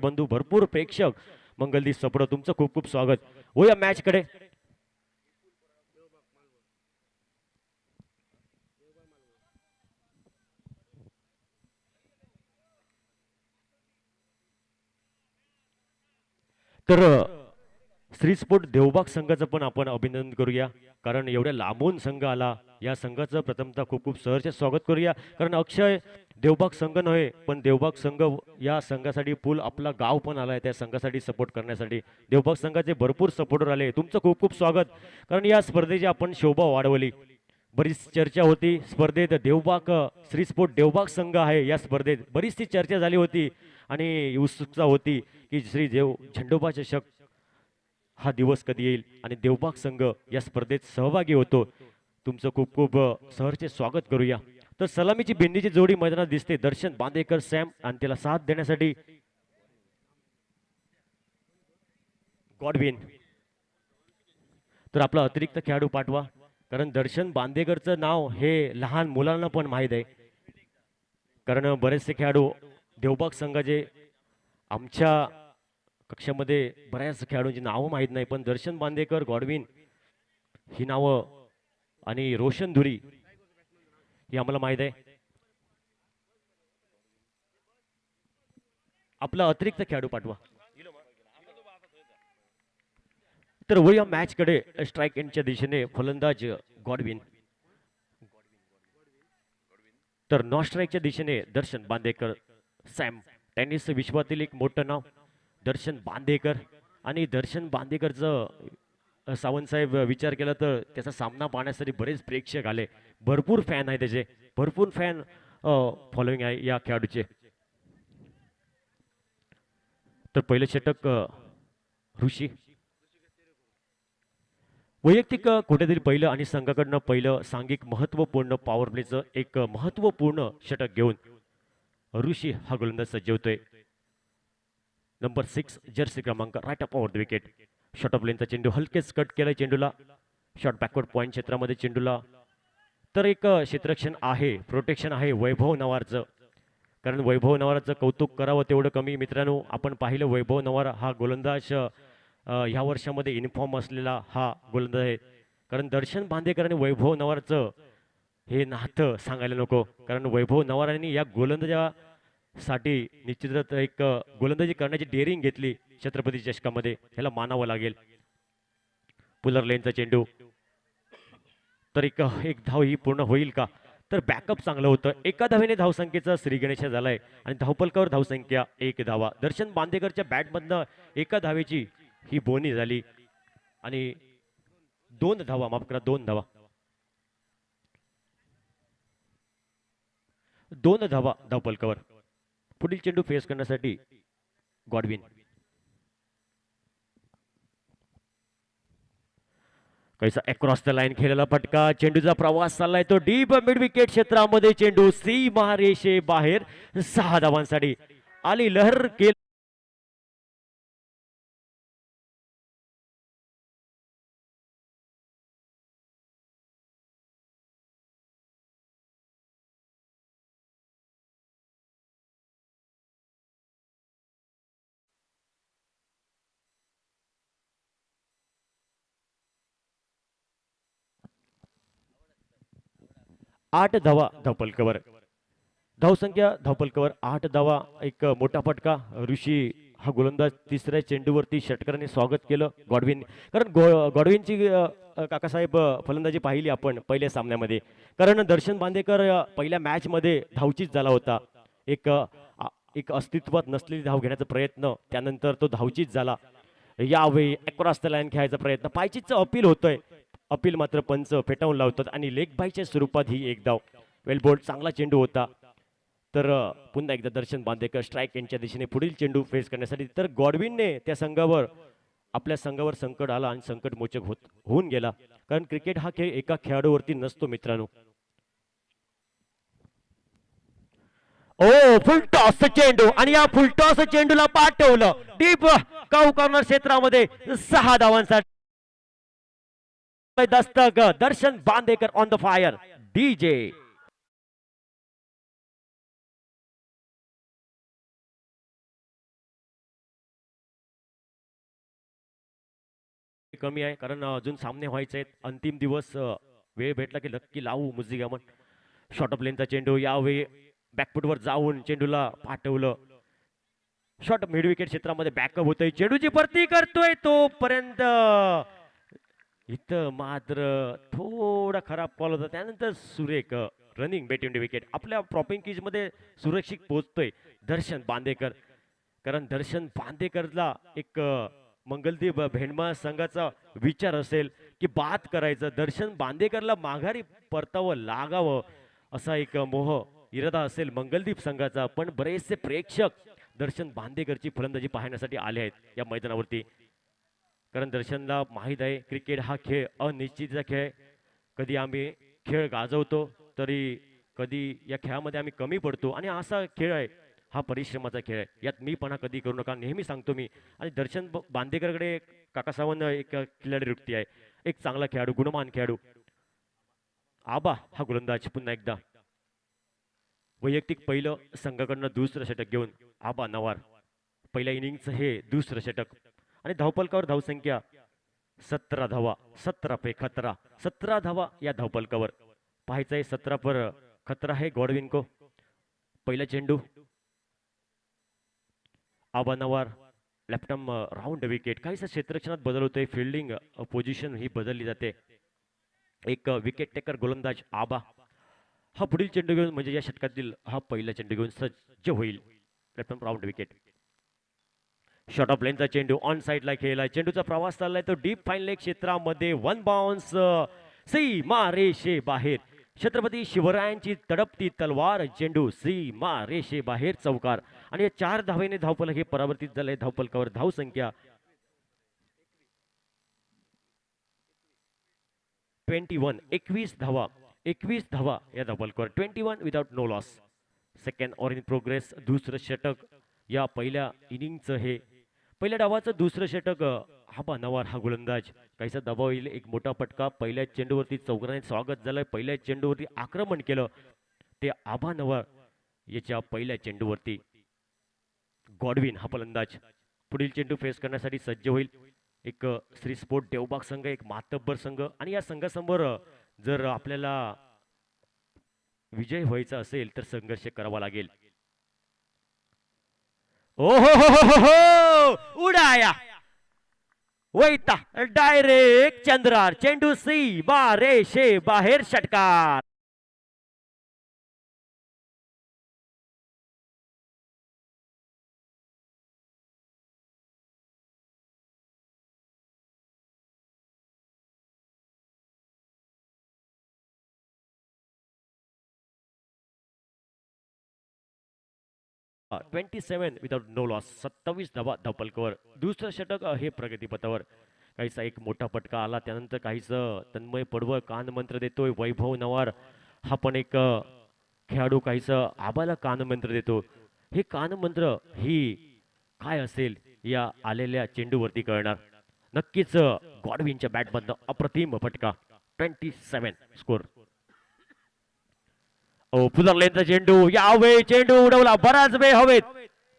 बंधू भरपूर प्रेक्षक मंगलदीप सपडो तुमचं खूप खूप स्वागत हो या मॅच कडे. तर श्री स्पोर्ट देवबाग संघाचं पण आपण अभिनंदन करूया कारण एवढ्या लांबून संघ आला. या संघाचं प्रथमतः खूप खूप सहर्ष स्वागत करूया कारण अक्षय देवबाग संघ नव्हे पण देवबाग संघ या संघासाठी फुल आपला गाव पण आलाय त्या संघासाठी सपोर्ट करण्यासाठी. देवबाग संघाचे भरपूर सपोर्टर आले तुमचं खूप खूप स्वागत कारण या स्पर्धेची आपण शोभा वाढवली. बरीच चर्चा होती स्पर्धेत देवबाग श्री स्पोर्ट देवबाग संघ आहे या स्पर्धेत बरीचशी चर्चा झाली होती आणि उत्सुकता होती की श्री देव झेंडोबा चषक हा दिवस कधी येईल आणि देवबाग संघ या स्पर्धेत सहभागी होतो. तुमचं खूप खूप सहर्ष स्वागत करूया. तर सलामीची भेंडीची जोडी मैदानात दिसते दर्शन बांदेकर सॅम आणि त्याला साथ देण्यासाठी गॉडविन. तर आपला अतिरिक्त खेळाडू पाठवा कारण दर्शन बांदेकरचं नाव हे लहान मुलांना पण माहीत आहे कारण बरेचसे खेळाडू देवबाग संघाचे आमच्या कक्षामध्ये बऱ्याच खेळाडूंची नावं माहीत नाही पण दर्शन बांदेकर गॉडविन ही नावं आणि रोशन धुरी ही आम्हाला माहीत आहे. आपला अतिरिक्त खेळाडू पाठवा. तर वया मॅच कडे स्ट्राइक एंडच्या दिशेने फलंदाज गॉडविन. तर नॉन स्ट्राईकच्या दिशेने दर्शन बांदेकर सॅम. टेनिस विश्वातील एक मोठं नाव दर्शन बांदेकर आणि दर्शन बांदेकरचं सावंतसाहेब विचार केला तर त्याचा सामना पाहण्यासाठी बरेच प्रेक्षक आले. भरपूर फॅन आहे त्याचे भरपूर फॅन फॉलोइंग आहे या खेळाडूचे. तर पहिलं षटक ऋषी वैयक्तिक कुठेतरी पहिलं आणि संघाकडनं पहिलं सांघिक महत्वपूर्ण पॉवर प्लेचं एक महत्वपूर्ण षटक घेऊन ऋषी हा गोलंदाज सज्जवतोय. नंबर 6 जर्सी क्रमांक right up over the wicket. Short of लेनचा चेंडू हलकेच कट केलाय चेंडूला शॉर्ट बॅकवर्ड पॉईंट क्षेत्रामध्ये चेंडूला. तर एक क्षेत्ररक्षण आहे प्रोटेक्शन आहे वैभव नवारचं कारण वैभव नवारचं कौतुक करावं तेवढं कमी. मित्रांनो आपण पाहिलं वैभव नवार हा गोलंदाज ह्या वर्षामध्ये युनिफॉर्म असलेला हा गोलंदाज आहे कारण दर्शन बांदेकर आणि वैभव नवारचं हे नातं सांगायला नको कारण वैभव नवारांनी या गोलंदाजासाठी निश्चितच एक गोलंदाजी करण्याची डेअरिंग घेतली छत्रपती चषकामध्ये ह्याला मानावं लागेल. पुलर लेनचा चेंडू तर एक धाव ही पूर्ण होईल का. तर बॅकअप चांगलं होतं एका धावेने धावसंख्येचा श्री गणेश झालाय आणि धावपलकावर धावसंख्या 1 धावा. दर्शन बांदेकरच्या बॅटमधनं एका धावेची ही बोनी झाली आणि 2 धावा माफ करा 2 धावा 2 धावा धावपलकावर. पुढील चेंडू फेस करण्यासाठी गॉडविन. कैसा अक्रॉस द लाईन खेळलेला फटका चेंडूचा प्रवास चाललाय तो डीप मिड विकेट क्षेत्रामध्ये चेंडू सीमा रेषे बाहेर 6 धावांसाठी आली लहर केली. 8 धावा धावपलकावर. धावसंख्या धावपलकावर 8 धावा एक मोठा फटका. ऋषी हा गोलंदाज तिसऱ्या चेंडूवरती षटकाराने स्वागत केलं गॉडविन कारण गॉडविनची काकासाहेब फलंदाजी पाहिली आपण पहिल्या सामन्यामध्ये कारण दर्शन बांदेकर पहिल्या मॅच मध्ये धावचीच झाला होता. एक एक अस्तित्वात नसलेली धाव घेण्याचा प्रयत्न त्यानंतर तो धावचीच झाला. यावेळी अक्रॉस द लाईन खेळायचा प्रयत्न पायचीचं अपील होतोय अपील मात्र पंच फेटाळून लावतात आणि लेग बायच्या स्वरूपात ही एक धाव. वेल बोल्ड चांगला चेंडू होता. तर पुन्हा एकदा दर्शन बांदेकर स्ट्राईक यांच्या दिशेने पुढील चेंडू फेस करण्यासाठी तर गॉडविनने त्या संघावर आपल्या संघावर संकट आला आणि संकट मोचक होऊन गेला कारण क्रिकेट हा खेळ एका खेळाडूवरती नसतो मित्रांनो. ओ फुलटॉस चेंडू आणि या फुलटॉस चेंडूला पाठवलं डीप काऊ कॉर्नर क्षेत्रामध्ये 6 धावांसाठी दस्तक Darshan Bandekar on the fire DJ. कमी आहे कारण अजून सामने व्हायचे आहेत. अंतिम दिवस वेळ भेटला की नक्की लावू मुजिगामन. शॉर्ट ऑफ लेनचा चेंडू यावेळी बॅकफुटवर जाऊन चेंडूला पाठवलं. शॉर्ट मिड विकेट क्षेत्रामध्ये बॅकअप होतोय. चेंडूची भरती करतोय तोपर्यंत इथं मात्र थोडा खराब कॉल होता. त्यानंतर सुरेख रनिंग बेट विकेट आपल्या प्रॉपिंग कीज मध्ये सुरक्षित पोहोचतोय दर्शन बांदेकर. कारण दर्शन बांदेकरला एक मंगलदीप भेंडमा संघाचा विचार असेल की बाद करायचं, दर्शन बांदेकरला माघारी परतावं लागावं असा एक मोह इरादा असेल मंगलदीप संघाचा. पण बरेचसे प्रेक्षक दर्शन बांदेकरची फलंदाजी पाहण्यासाठी आले आहेत या मैदानावरती. कारण दर्शनला माहीत आहे क्रिकेट हा खेळ अनिश्चितचा खेळ आहे. कधी आम्ही खेळ गाजवतो तरी कधी या खेळामध्ये आम्ही कमी पडतो आणि असा खेळ आहे हा परिश्रमाचा खेळ आहे. यात मी पणा कधी करू नका नेहमी सांगतो मी. आणि दर्शन बांदेकरकडे काका सावंत एक खिलाडी वृत्ती आहे, एक चांगला खेळाडू, गुणमान खेळाडू. आबा हा गोलंदाज पुन्हा एकदा वैयक्तिक पहिलं संघाकडनं दुसरं षटक घेऊन आबा नवार. पहिल्या इनिंगचं हे दुसरं षटक आणि धावपलकावर धावसंख्या 17 धावा. 17 पे खतरा, 17 धावा या धावपलकावर. पाहायचंय 17 पर खतरा है गॉडविन को. पहिला चेंडू Aba Navar left arm round wicket. काहीसा क्षेत्ररक्षणात बदल होतोय, फिल्डिंग पोझिशन ही बदलली जाते. एक विकेट टेकर गोलंदाज आबा हा पुढील चेंडू घेऊन म्हणजे या षटकातील हा पहिला चेंडू घेऊन सज्ज होईल. Left arm round wicket. Short of लेनचा चेंडू ऑन साइडला खेळला. चेंडूचा प्रवास चाललाय तो डीप फाईन लेग क्षेत्रामध्ये. वन बाउन्स सीमा रेषे बाहेर. छत्रपती शिवरायांची तडपती तलवार. चेंडू सीमा रेषे बाहेर चौकार. आणि या 4 धावेने धावफलक हे परावर्तित झाले. धावफलकावर धावसंख्या 21. 21 धावा. 21 धावा या धावफलकावर. 21 without no loss. Second or in progress. दुसरं षटक या पहिल्या इनिंगचं हे पहिल्या डावाचं दुसरं षटक. आबा नवार हा गोलंदाज काहीसा दबाव येईल. एक मोठा फटका. पहिल्या चेंडूवरती चौकाराने स्वागत झालंय. पहिल्या चेंडूवरती आक्रमण केलं ते आबा नवार याच्या पहिल्या चेंडूवरती. गॉडविन हा फलंदाज पुढील चेंडू फेस करण्यासाठी सज्ज होईल. एक श्री स्पोर्ट देवबाग संघ, एक मातब्बर संघ आणि या संघासमोर जर आपल्याला विजय व्हायचा असेल तर संघर्ष करावा लागेल. ओ हो उडाया वैता डायरेक्ट चंद्रार. चेंडू सी बारेशे बाहेर षटकार. Uh, 27 without no loss. 27 धावा धावपलकावर. दुसरं षटक हे प्रगतीपथावर. काहीसा एक मोठा फटका आला त्यानंतर काहीच तन्मय पडवळ कानमंत्र देतोय. वैभव नवार हा पण एक खेळाडू काहीच आबाला कानमंत्र देतो. हे कानमंत्र ही काय असेल या आलेल्या चेंडूवरती कळणार. नक्कीच गॉडविनच्या बॅटमधनं अप्रतिम फटका. 27 स्कोर. पुदरलेनचा चेंडू यावेळी चेंडू उडवला बराच वेळ हवेत.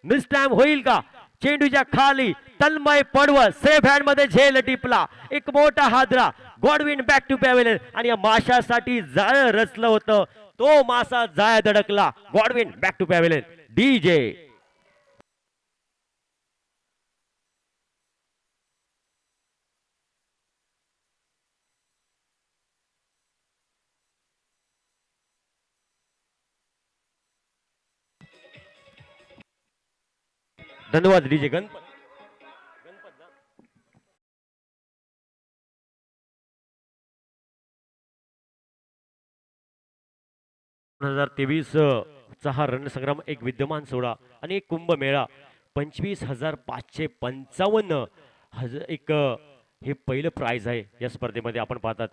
मिसटाइम होईल का. चेंडूच्या खाली तन्मय पडवळ सेफ हँड मध्ये झेल टिपला. एक मोठा हादरा. गॉडविन बॅक टू पॅव्हेलियन आणि या माशासाठी जाळ रचलं होतं तो मासा जाळ धडकला. Godwin back to pavilion. DJ धन्यवाद डीजे गणपत. 2023 चा हा रणसंग्राम एक विद्यमान सोहळा आणि एक कुंभमेळा. 25,555 एक हे पहिलं प्राइज आहे या स्पर्धेमध्ये. आपण पाहतात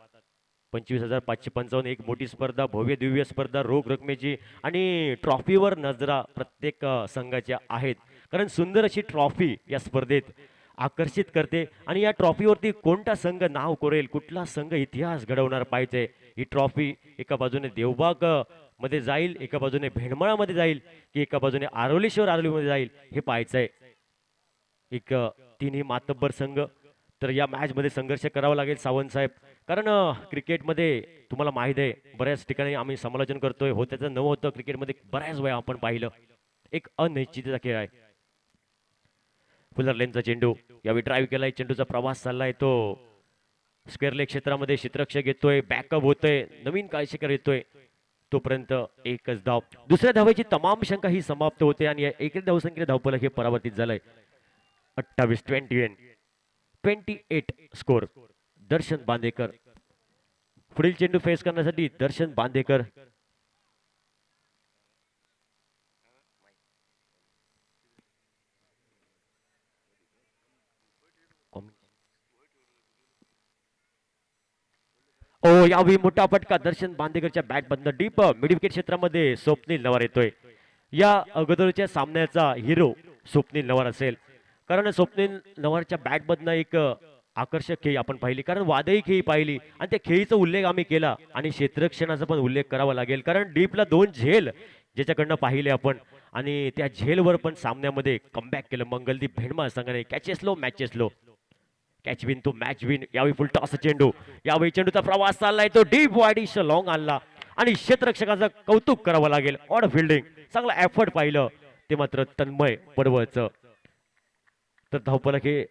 25,555 एक मोठी स्पर्धा, भव्य दिव्य स्पर्धा, रोख रकमेची आणि ट्रॉफीवर नजरा प्रत्येक संघाच्या आहेत. कारण सुंदर अशी ट्रॉफी या स्पर्धेत आकर्षित करते आणि या ट्रॉफीवरती कोणता संघ नाव कोरेल, कुठला संघ इतिहास घडवणार पाहिजे. ही ट्रॉफी एका बाजूने देवबाग मध्ये जाईल, एका बाजूने भेंडमाळामध्ये जाईल की एका बाजूने आरोलेश्वर आरोलीमध्ये जाईल हे पाहायचंय. एक तिन्ही मातब्बर संघ तर या मॅचमध्ये संघर्ष करावा लागेल सावंत साहेब, कारण क्रिकेटमध्ये तुम्हाला माहीत आहे बऱ्याच ठिकाणी आम्ही समालोचन करतोय, होत्याचं न होतं क्रिकेटमध्ये बऱ्याच वेळा आपण पाहिलं. एक अनिश्चितता खेळ आहे. फुलर लेनचा चेंडू यावेळी ड्राईव्ह केलाय, चेंडूचा प्रवास चाललाय, तो स्क्वेअर लेग क्षेत्रामध्ये क्षेत्ररक्षक येतोय, बॅकअप होतोय, नवीन काळशीकर येतोय. तोपर्यंत एकच धाव, दुसऱ्या धावेची तमाम शंका ही समाप्त होते आणि एक धावसंख्येने धावफलक हे परावर्तित झालंय. 28 स्कोर. दर्शन बांदेकर पुढील चेंडू फेस करण्यासाठी. दर्शन बांदेकर ओ यावेळी मोठा फटका दर्शन बांदेकरच्या बॅट बंद डीप मिड विकेट क्षेत्रामध्ये स्वप्नील नवार येतोय. या अगोदरच्या सामन्याचा हिरो स्वप्नील नवार असेल, कारण स्वप्नील नवारच्या बॅट मधनं एक आकर्षक खेळी आपण पाहिली, कारण वादळी खेळी पाहिली आणि त्या खेळीचा उल्लेख आम्ही केला आणि क्षेत्ररक्षणाचा पण उल्लेख करावा लागेल, कारण डीपला 2 झेल ज्याच्याकडनं पाहिले आपण आणि त्या झेलवर पण सामन्यामध्ये कमबॅक केलं मंगलदीप भेंडमा संघाने. Catches low matches low, catch win तो मॅच विन. यावेळी फुल टॉस चेंडू, यावेळी चेंडूचा प्रवास चाललाय, तो डीप वाईडिश लॉंग आणला आणि क्षेत्ररक्षकाचं कौतुक करावं लागेल. ऑड फिल्डिंग, चांगला एफर्ट पाहिलं ते मात्र तन्मय पडवळचं. तर धावफलक हे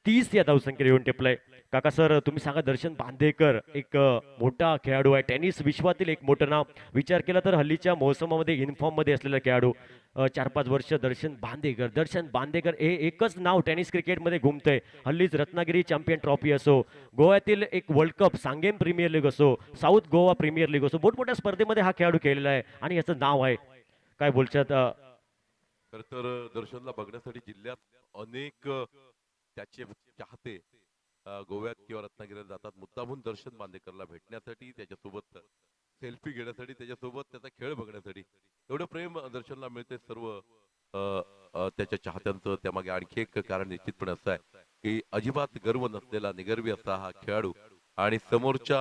30 या धावसंख्येने येऊन टेपलंय. काका सर तुम्ही सांगा, दर्शन बांदेकर एक मोठा खेळाडू आहे, टेनिस विश्वातील एक मोठं नाव. विचार केला तर हल्लीच्या मोसमामध्ये इन्फॉर्म मध्ये असलेला खेळाडू, 4-5 वर्ष दर्शन बांदेकर हे एकच नाव टेनिस क्रिकेटमध्ये घुमतंय. हल्लीच रत्नागिरी चॅम्पियन ट्रॉफी असो, गोव्यातील एक world cup Sanguem premier league असो, साऊथ गोवा प्रीमियर लीग असो, मोठमोठ्या स्पर्धेमध्ये हा खेळाडू खेळलेला आहे आणि याचं नाव आहे. काय बोलतात? खर तर दर्शनला बघण्यासाठी जिल्ह्यात अनेक त्याचे चाहते गोव्यात किंवा रत्नागिरीला जातात मुद्दामून दर्शन बांदेकरला भेटण्यासाठी, त्याच्यासोबत सेल्फी घेण्यासाठी, त्याच्यासोबत त्याचा खेळ बघण्यासाठी. एवढं प्रेम दर्शनला मिळते सर्व त्याच्या चाहत्यांचं. त्यामागे आणखी एक कारण निश्चितपणे असं आहे की अजिबात गर्व नसलेला निगर्वी असा हा खेळाडू आणि समोरच्या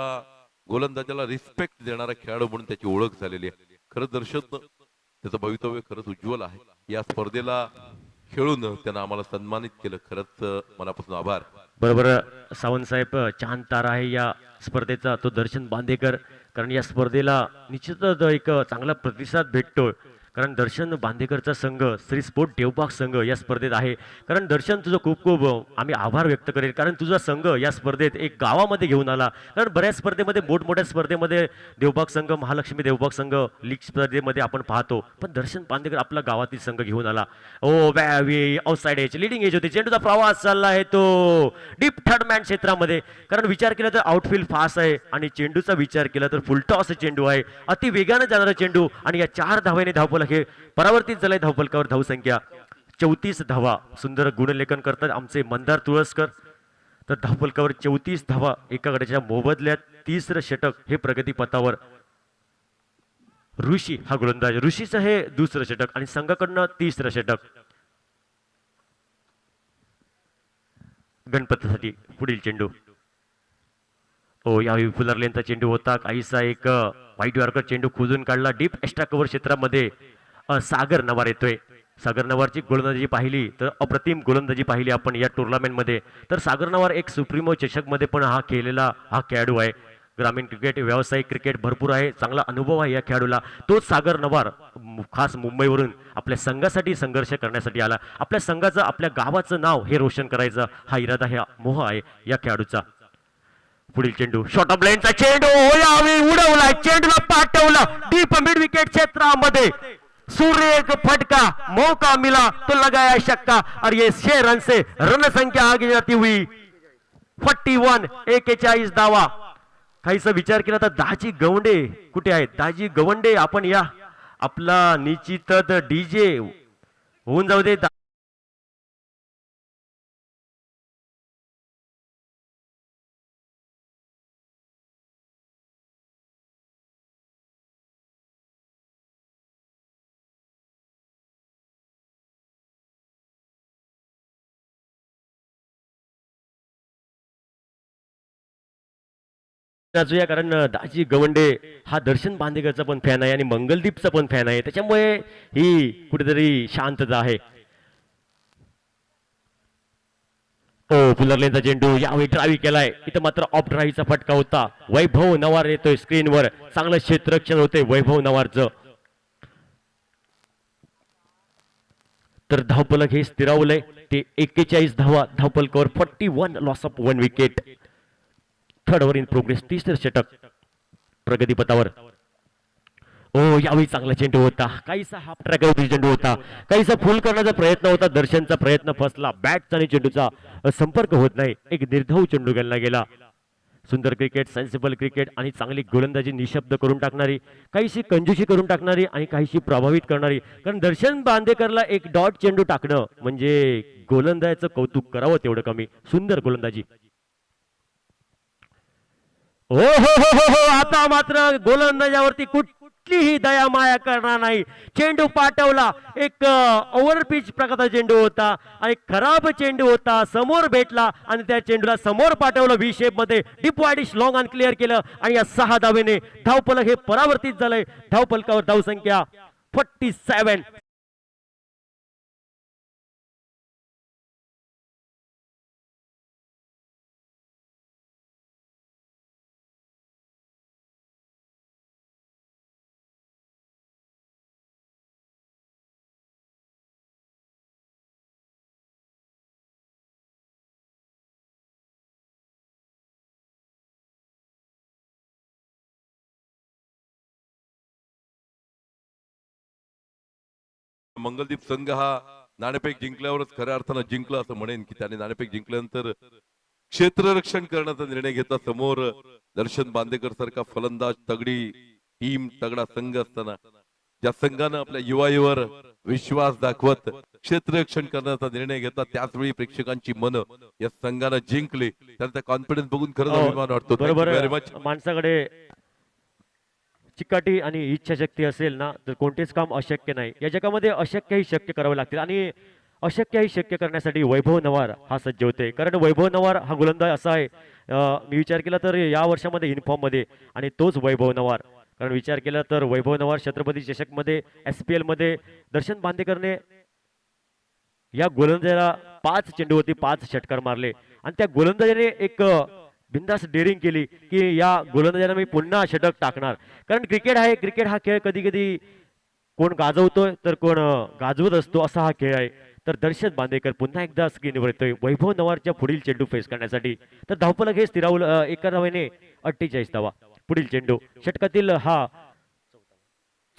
गोलंदाजाला रिस्पेक्ट देणारा खेळाडू म्हणून त्याची ओळख झालेली आहे. खरं दर्शन त्याचं भवितव्य खरंच उज्ज्वल आहे. या स्पर्धेला खेळून त्यांना आम्हाला सन्मानित केलं, खरंच मनापासून आभार. बरोबर सावंत साहेब, चांद तारा आहे या स्पर्धेचा तो दर्शन बांदेकर, कारण या स्पर्धेला निश्चितच एक चांगला प्रतिसाद भेटतो, कारण दर्शन बांदेकरचा संघ श्री स्पोर्ट देवबाग संघ या स्पर्धेत आहे. कारण दर्शन तुझं खूप खूप आम्ही आभार व्यक्त करेल, कारण तुझा संघ या स्पर्धेत एक गावामध्ये घेऊन आला. कारण बऱ्याच स्पर्धेमध्ये मोठमोठ्या स्पर्धेमध्ये देवबाग संघ, महालक्ष्मी देवबाग संघ लीग स्पर्धेमध्ये आपण पाहतो, पण दर्शन बांदेकर आपला गावातील संघ घेऊन आला. ओ बॅवी आउटसाइड एज लिडिंग एज होती, चेंडूचा प्रवास चालला आहे तो डीप थर्ड मॅन क्षेत्रामध्ये. कारण विचार केला तर आउटफील्ड फास्ट आहे आणि चेंडूचा विचार केला तर फुल टॉस चेंडू आहे, अति वेगाने जाणारा चेंडू आणि या 4 धावेने धावफलक हे परावर्तित झालंय. धावफलकावर धावसंख्या 34 धावा. सुंदर गुणलेखन करतात आमचे मंदार तुळसकर. तर धावफलकावर 34 धावा एका गड्याच्या मोबदल्यात 30रं षटक हे प्रगतीपथावर. ऋषी हा गोलंदाज, ऋषीचं हे 2रं षटक आणि संघाकडनं 30रं षटक. गणपतीसाठी पुढील चेंडू. ओ यावेळी फुलर लेनचा चेंडू होता, काहीसा एक व्हाईट यॉर्कर चेंडू खोदून काढला डीप एक्स्ट्रा कव्हर क्षेत्रामध्ये. सागर नवार येतोय. सागर नवारची गोलंदाजी पाहिली तर अप्रतिम गोलंदाजी पाहिली आपण या टुर्नामेंटमध्ये. तर सागर नवार एक सुप्रीमो चषकमध्ये पण हा खेळलेला हा खेळाडू आहे. ग्रामीण क्रिकेट, व्यावसायिक क्रिकेट भरपूर आहे, चांगला अनुभव आहे या खेळाडूला. तोच सागर नवार खास मुंबईवरून आपल्या संघासाठी संघर्ष करण्यासाठी आला. आपल्या संघाचं, आपल्या गावाचं नाव हे रोशन करायचं हा इरादा, हा मोह आहे या खेळाडूचा. पुढील चेंडू, शॉर्ट ऑफ लाईनचा चेंडू, यावेळी उडवला, चेंडूला पाठवला डीप मिड विकेट क्षेत्रामध्ये. सुरेख फटका, मौका मिला तो लगाया छक्का और ये 6 रन से रन संख्या आगे जाती हुई 41. 41 धावा. काहीसा विचार केला तर दाजी गवंडे कुठे आहेत? दाजी गवंडे आपण या, आपला निश्चितच डीजे होऊन जाऊ दे. नाचूया, कारण दाजी गवंडे हा दर्शन बांदेकरचा पण फॅन आहे आणि मंगलदीपचा पण फॅन आहे, त्याच्यामुळे ही कुठेतरी शांतता आहे. ओ पुलरलेनचा चेंडू यावेळी ड्राईव्ह केलाय. इथं मात्र ऑफ ड्राईव्हचा फटका होता. वैभव नवार येतोय स्क्रीनवर. चांगलं क्षेत्ररक्षण होते वैभव नवारचं. तर धावफलक हे स्थिरावलंय ते 41 धावा धावफलकावर. 41 loss of 1 wicket. Third over in progress. तिसरं षटक प्रगतीपथावर. ओ यावेळी चांगला चेंडू होता. काहीसा हाफ ट्रॅकवरती चेंडू होता. काहीसा फुल करण्याचा प्रयत्न होता. दर्शनचा प्रयत्न फसला. बॅटचा आणि चेंडूचा संपर्क होत नाही. एक निर्धाव चेंडू गेला गेला. सुंदर क्रिकेट, सेन्सिबल क्रिकेट आणि चांगली गोलंदाजी निशब्द करून टाकणारी, काहीशी कंजूशी करून टाकणारी आणि काहीशी प्रभावित करणारी. कारण दर्शन बांदेकरला एक डॉट चेंडू टाकणं म्हणजे गोलंदाजाचं कौतुक करावं तेवढं कमी. सुंदर गोलंदाजी. हो हो हो हो हो आता मात्र गोलंदाजावरती कुठलीही दया माया करणार नाही. चेंडू पाठवला. एक ओव्हर पिच प्रकारचा चेंडू होता आणि खराब चेंडू होता. समोर भेटला आणि त्या चेंडूला समोर पाठवलं. व्ही शेप मध्ये deep widish long on clear केलं आणि या 6 धावेने धावफलक हे परावर्तित झालंय. धावफलकावर धावसंख्या 47. मंगलदीप संघ हा नाणेफेक जिंकल्यावरच खऱ्या अर्थानं जिंकला असं म्हणेन की त्याने नाणेफेक जिंकल्यानंतर क्षेत्ररक्षण करण्याचा निर्णय घेतला. समोर दर्शन बांदेकर सारखा फलंदाज, तगडी टीम, तगडा संघ असताना ज्या संघानं आपल्या युवाईवर विश्वास दाखवत क्षेत्ररक्षण करण्याचा निर्णय घेतला, त्याचवेळी प्रेक्षकांची मन या संघानं जिंकली. त्यांचा कॉन्फिडन्स बघून खरंच अभिमान वाटतो. बरोबर. Very much. माणसाकडे चिकाटी आणि इच्छाशक्ती असेल ना तर कोणतेच काम अशक्य नाही. या जगामध्ये अशक्यही शक्य करावे लागतील आणि अशक्यही शक्य करण्यासाठी वैभव नवार हा सज्ज होते. कारण वैभव नवार हा गोलंदाज असा आहे, मी विचार केला तर या वर्षामध्ये युनिफॉर्म मध्ये आणि तोच वैभव नवार. कारण विचार केला तर वैभव नवार छत्रपती चषक मध्ये, SPL मध्ये दर्शन बांदेकरने या गोलंदाजाला 5 चेंडूवरती 5 षटकार मारले आणि त्या गोलंदाजाने एक बिंदास डेअरिंग केली की या गोलंदाजाला मी पुन्हा षटक टाकणार. कारण क्रिकेट आहे, क्रिकेट हा खेळ कधी कधी कोण गाजवतोय तर कोण गाजवत असतो असा हा खेळ आहे. तर दर्शन बांदेकर पुन्हा एकदा स्क्रीनवर येतोय वैभव नवारच्या पुढील चेंडू फेस करण्यासाठी. तर धावफलक हे स्थिरावलं एका धावेने 48 धावा. पुढील चेंडू षटकातील हा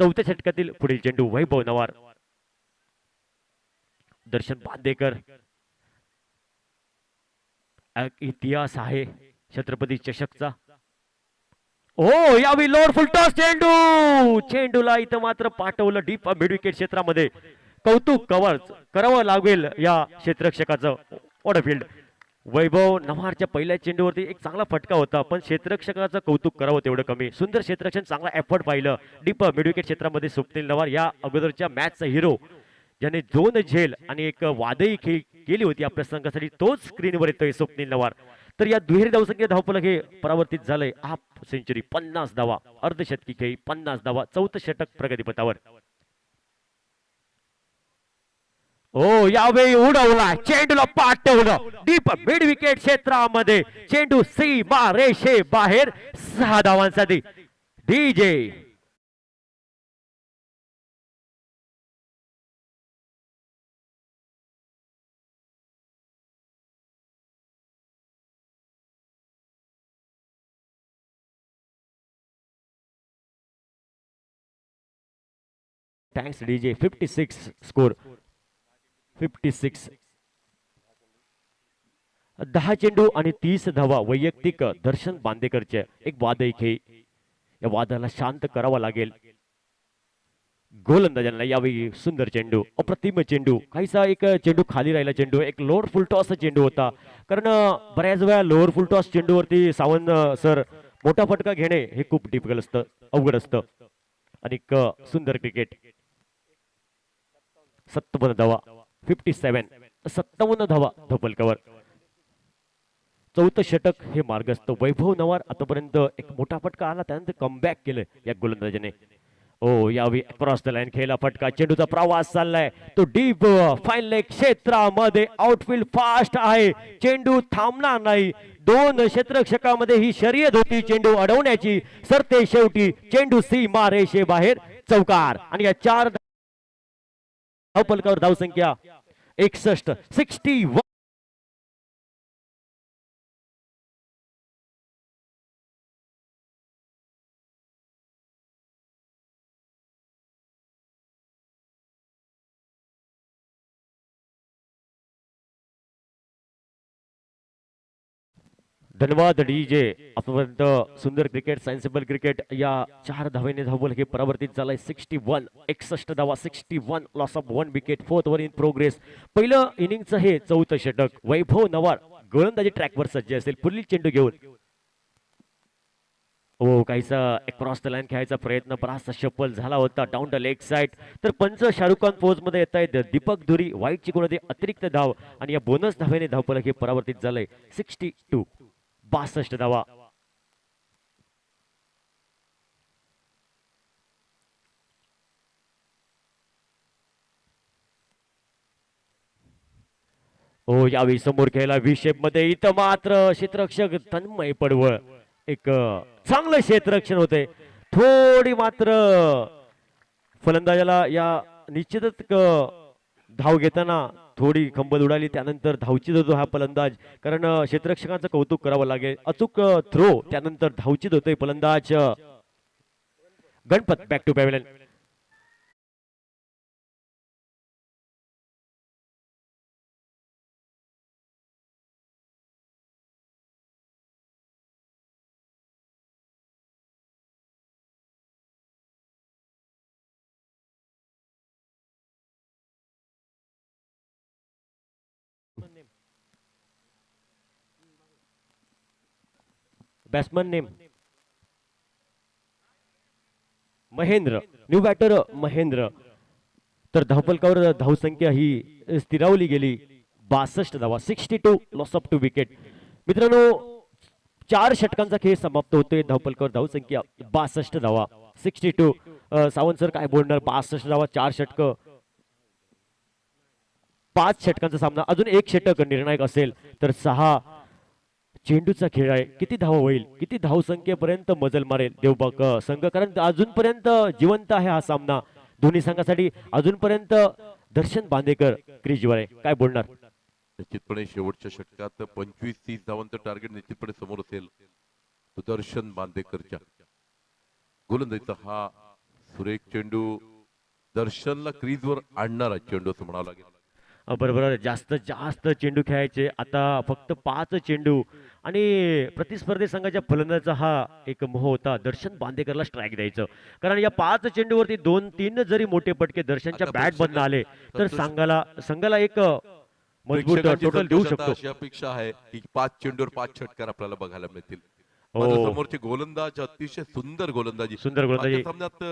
चौथ्या षटकातील पुढील चेंडू वैभव नवार. दर्शन बांदेकर इतिहास आहे छत्रपती चषकचा. ओ यावेळी लोअर फुल टॉस चेंडू. चेंडूला इथं मात्र पाठवलं डीप मिड विकेट क्षेत्रामध्ये. कौतुक करावं लागेल या क्षेत्ररक्षकाचं. What a field. वैभव नवारच्या पहिल्या चेंडूवरती एक चांगला फटका होता पण क्षेत्ररक्षकाचं कौतुक करावं तेवढं कमी. सुंदर क्षेत्ररक्षण, चांगला एफर्ट पाहिलं डीप मिड विकेट क्षेत्रामध्ये. स्वप्नील नवार या अगोदरच्या मॅचचा हिरो ज्याने 2 झेल आणि एक वादळी खेळी केली होती आपल्या संघासाठी, तोच स्क्रीनवर येतोय स्वप्नील नवार. तर या दुहेरी धावसंख्या धावफलक हे परावर्तित झालंय. हाफ सेंचुरी 50 धावा, अर्धशतकी खेळी 50 धावा, चौथं षटक प्रगतीपथावर. ओ यावेळी उडवला, चेंडूला पाठवलं डीप मिड विकेट क्षेत्रामध्ये. चेंडू सीमा रेषे बाहेर. 6 धावांसाठी डीजे. Thanks DJ. 56 स्कोर. 56. 10 चेंडू आणि 30 धावा वैयक्तिक दर्शन बांदेकरचे. एक वादळी खेळी. या वादाला शांत करावा लागेल गोलंदाजांना. यावेळी सुंदर चेंडू, अप्रतिम चेंडू. काहीसा एक चेंडू खाली राहिला चेंडू. एक लोअर फुल टॉस चेंडू होता. कारण बऱ्याच वेळा लोअर फुल टॉस चेंडूवरती सावंत सर मोठा फटका घेणे हे खूप डिफिकल्ट असतं, अवघड असतं. आणि सुंदर क्रिकेट. 57 धावा. 57. 57 धावा धावफलकावर. चौथं षटक हे मार्गस्थ. वैभव नवार आतापर्यंत एक मोठा फटका आला, त्यानंतर कमबॅक केलं या गोलंदाजाने. ओ यावेळी क्रॉस द लाईन खेळला फटका, चेंडूचा प्रवास चाललाय तो डीप फाईन लेग क्षेत्रामध्ये, आउटफील्ड फास्ट आहे, चेंडू थांबणार नाही. दोन क्षेत्ररक्षकामध्ये ही शर्यत होती चेंडू अडवण्याची. सरते शेवटी चेंडू सीमा रेषे बाहेर, चौकार. आणि या 4 धावफलकावर धावसंख्या 61. धन्यवाद डीजे. आतापर्यंत सुंदर क्रिकेट, सेन्सिबल क्रिकेट या 4 धावेने धावफलक हे परावर्तित झालंय. 61 धावा, 61 loss of 1 wicket. 4th over in progress. पहिलं इनिंगचं हे 4थं षटक. वैभव नवार गोलंदाजी ट्रॅकवर सज्ज असेल पुढील चेंडू घेऊन. हो काहीसा क्रॉस द लाईन खेळायचा प्रयत्न बराचसा सफल झाला होता डाऊन द लेग साइड. तर पंच शाहरुख खान फौज मध्ये येत आहेत दीपक धुरी. वाईटची कोणती अतिरिक्त धाव आणि या बोनस धावेने धावफलक हे परावर्तित झालंय. 62 धावा. हो यावेळी समोर खेळला व्ही शेप मध्ये. इथं मात्र क्षेत्ररक्षक तन्मय पडवळ एक चांगलं क्षेत्ररक्षण होते. थोडी मात्र फलंदाजाला या निश्चितच धाव घेताना थोडी खंबल उडाली. त्यानंतर धावचीत होतो हा फलंदाज, कारण क्षेत्ररक्षकांचं कौतुक करावं लागेल. अचूक थ्रो, त्यानंतर धावचीत होतोय फलंदाज Ganpat. Back to pavilion. Batsman name Mahendra. New batter Mahendra. तर धावफलकावर धावसंख्या ही स्थिरावली गेली. 62 धावा, 62 लॉस ऑफ 2 विकेट. मित्रांनो 4 षटकांचा खेळ समाप्त होतोय. धावफलकावर धावसंख्या 62 धावा, 62. सावंत सर काय बोलणार? 62 धावा, 4 षटक, 5 षटकांचा सामना. अजून एक षटक निर्णायक असेल तर 6 चेंडूचा खेळ आहे. किती धाव होईल, किती धावसंख्येपर्यंत मजल मारेल देवबाग संघ, कारण अजूनपर्यंत जिवंत आहे हा सामना दोन्ही संघासाठी. अजूनपर्यंत दर्शन बांदेकर क्रीजवर आहे. काय बोलणार? निश्चितपणे शेवटच्या षटकात 25-30 धावांचं टार्गेट निश्चितपणे समोर असेल. सुदर्शन बांदेकरच्या गोलंदाजीचा हा सुरेख चेंडू दर्शनला क्रीजवर आणणारा चेंडू असं म्हणावं लागेल. बरोबर. जास्त चेंडू खेळायचे. आता फक्त 5 चेंडू आणि प्रतिस्पर्धी संघाच्या फलंदाजाचा हा एक मोह होता दर्शन बांदेकरला स्ट्राईक द्यायचं, कारण या 5 चेंडूवरती 2-3 जरी मोठे पटके दर्शनच्या बॅट मधून आले तर संघाला एक मजबूत टोटल देऊ शकतो. अशी अपेक्षा आहे की 5 चेंडूवर 5 षटकार आपल्याला बघायला मिळतील. समोरचे गोलंदाज अतिशय सुंदर गोलंदाजी. सामन्यात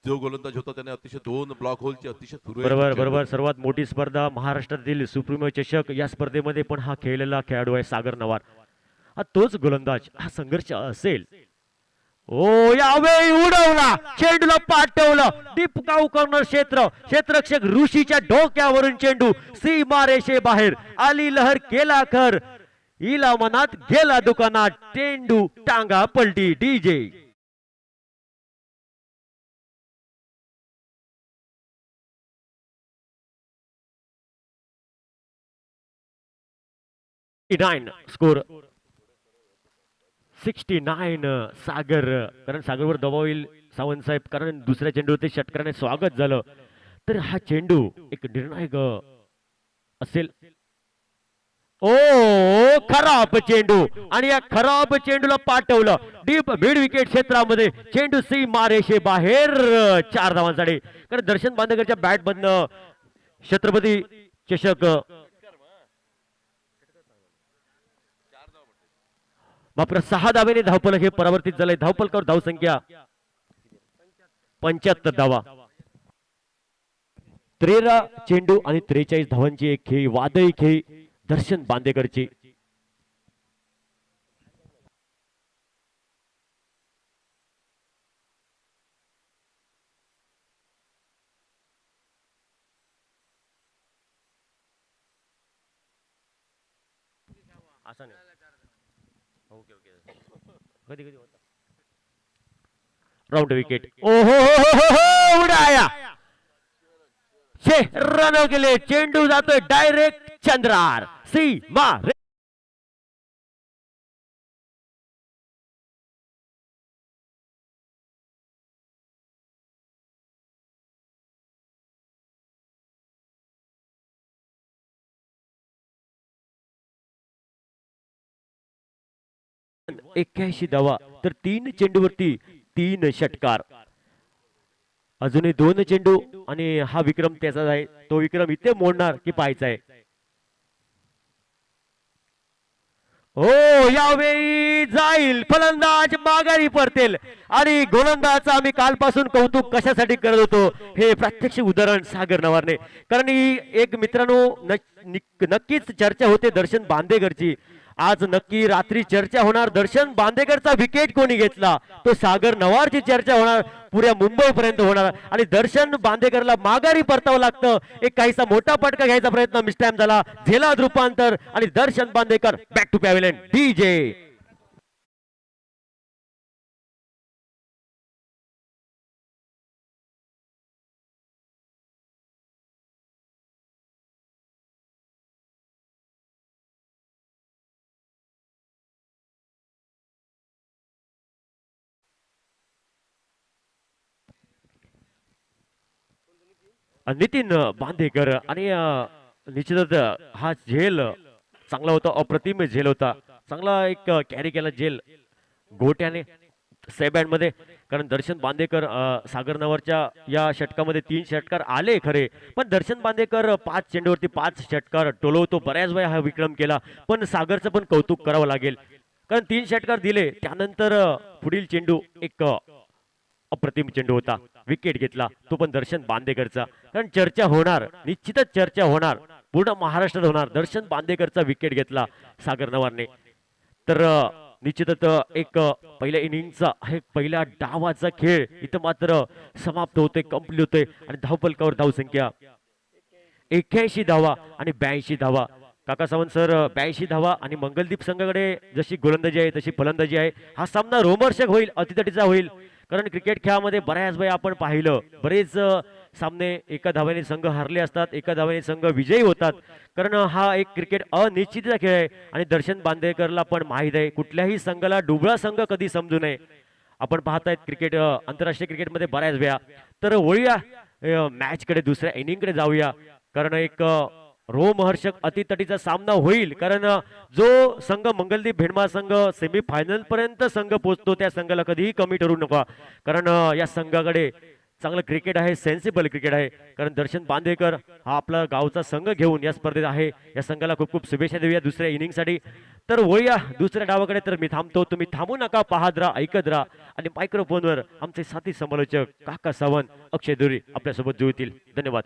जो गोलंदाज होता त्याने अतिशय 2 ब्लॉक होलची अतिशय बरोबर. सर्वात मोठी स्पर्धा महाराष्ट्रातील सुप्रीमो चषक, या स्पर्धेमध्ये पण हा खेळलेला खेळाडू आहे सागर नवार. हा तोच गोलंदाज. हा संघर्ष असेल. ओ यावेळी उडवला, चेंडूला पाठवलं डीप काऊ कॉर्नर क्षेत्ररक्षक ऋषीच्या डोक्यावरून चेंडू सीमा रेषे बाहेर. आली लहर केला खर, इला मनात गेला दुकानात, चेंडू टांगा पलटी. DJ 69 score. 69 सागर, कारण सागरवर दबाव येईल सावंत साहेब, कारण दुसऱ्या चेंडूवरती षटकाराने स्वागत झालं. तर हा चेंडू एक निर्णायक असेल. ओ खराब चेंडू, आणि या खराब चेंडूला पाठवलं डीप मिड विकेट क्षेत्रामध्ये. चेंडू सीमा रेषे बाहेर, 4 धावांसाठी. कारण दर्शन बांदेकरच्या बॅट मधनं छत्रपती चषक मात्र 6 धावेने धावफलक हे परावर्तित झाले. धावफलकावर धावसंख्या 75 धावा. 13 चेंडू आणि 43 धावांची एक खेळी, वादळी खेळी दर्शन बांदेकरची. असा नाही. Okay okay. कधी कधी होता. Round wicket. ओहो उडाया. छे रन गेले. चेंडू जातोय डायरेक्ट चंद्रार. सीमा रे 81 धावा तर 3 चेंडूवरती 3 षटकार. अजूनही 2 चेंडू आणि हा विक्रम त्याचाच आहे. तो विक्रम इथे मोडणार की पाहायचा आहे. हो यावेळी जाईल फलंदाज माघारी परतेल आणि गोलंदाज आम्ही कालपासून कौतुक कशासाठी करत होतो हे प्रत्यक्ष उदाहरण सागर नवारने. कारण ही एक मित्रांनो नक्कीच चर्चा होते दर्शन बांदेकरची. आज नक्की रात्री चर्चा होणार दर्शन बांदेकरचा विकेट कोणी घेतला. तो सागर नवारची चर्चा होणार पुऱ्या मुंबई पर्यंत होणार आणि दर्शन बांदेकरला माघारी परतावं लागतं. एक काहीसा मोठा पटका घ्यायचा प्रयत्न मिस्टाइम झाला. झेलाद रूपांतर आणि Darshan Bandekar back to pavilion. DJ Nitin Bandekar आणि निश्चितच हा झेल चांगला होता. अप्रतिम झेल होता. चांगला एक कॅरी केला झेल गोट्याने सेबँड मध्ये. कारण दर्शन बांदेकर सागर नवारच्या या षटकामध्ये 3 षटकार आले खरे पण दर्शन बांदेकर 5 चेंडूवरती 5 षटकार टोलवतो. बऱ्याच वेळा हा विक्रम केला पण सागरचं पण कौतुक करावं लागेल कारण 3 षटकार दिले त्यानंतर पुढील चेंडू एक अप्रतिम चेंडू होता. विकेट घेतला तो पण दर्शन बांदेकरचा. कारण चर्चा होणार निश्चितच चर्चा होणार पूर्ण महाराष्ट्रात होणार. दर्शन बांदेकरचा विकेट घेतला सागर नवारने. तर निश्चितच एक पहिल्या इनिंगचा हे पहिल्या डावाचा खेळ इथं मात्र समाप्त होतोय कंप्लीट होतोय आणि धावफलकावर धावसंख्या 81 धावा आणि 82 धावा. काका सावंत सर 82 धावा आणि मंगलदीप संघाकडे जशी गोलंदाजी आहे तशी फलंदाजी आहे. हा सामना रोमहर्षक होईल अतितटीचा होईल. कारण क्रिकेट खेळामध्ये बऱ्याच वेळा आपण पाहिलं बरेच सामने एका धाव्याने संघ हारले असतात एका धाव्याने संघ विजयी होतात. कारण हा एक क्रिकेट अनिश्चितचा खेळ आहे आणि दर्शन बांदेकरला पण माहीत आहे कुठल्याही संघाला डुबळा संघ कधी समजू नये. आपण पाहतायत क्रिकेट आंतरराष्ट्रीय क्रिकेटमध्ये बऱ्याच वेळा. तर वळूया मॅच कडे दुसऱ्या इनिंग कडे जाऊया कारण एक रोमहर्षक अतितटीचा सामना होईल. कारण जो संघ मंगलदीप भेंडमा संघ सेमीफायनल पर्यंत संघ पोहोचतो त्या संघाला कधीही कमी ठरू नका. कारण या संघाकडे चांगलं क्रिकेट आहे सेन्सिबल क्रिकेट आहे. कारण दर्शन बांदेकर हा आपला गावचा संघ घेऊन या स्पर्धेत आहे. या संघाला खूप खूप शुभेच्छा देऊया दुसऱ्या इनिंगसाठी. तर वळूया दुसऱ्या डावाकडे. तर मी थांबतो तुम्ही थांबू नका पाहत राहा ऐकत राहा आणि मायक्रोफोनवर आमचे साथी समालोचक काका सावंत अक्षय दुरी आपल्यासोबत जुळतील. धन्यवाद.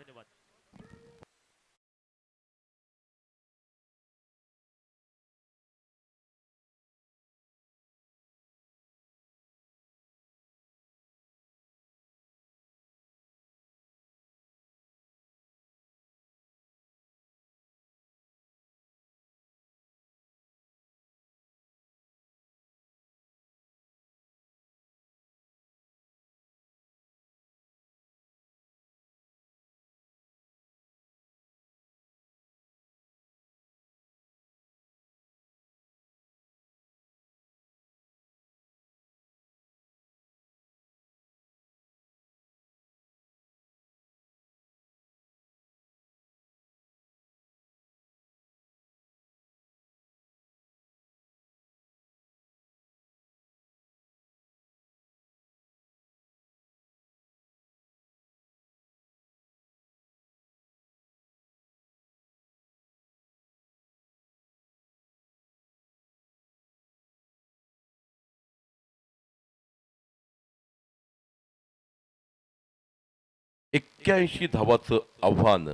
एक्क्याऐंशी धावाचं आव्हान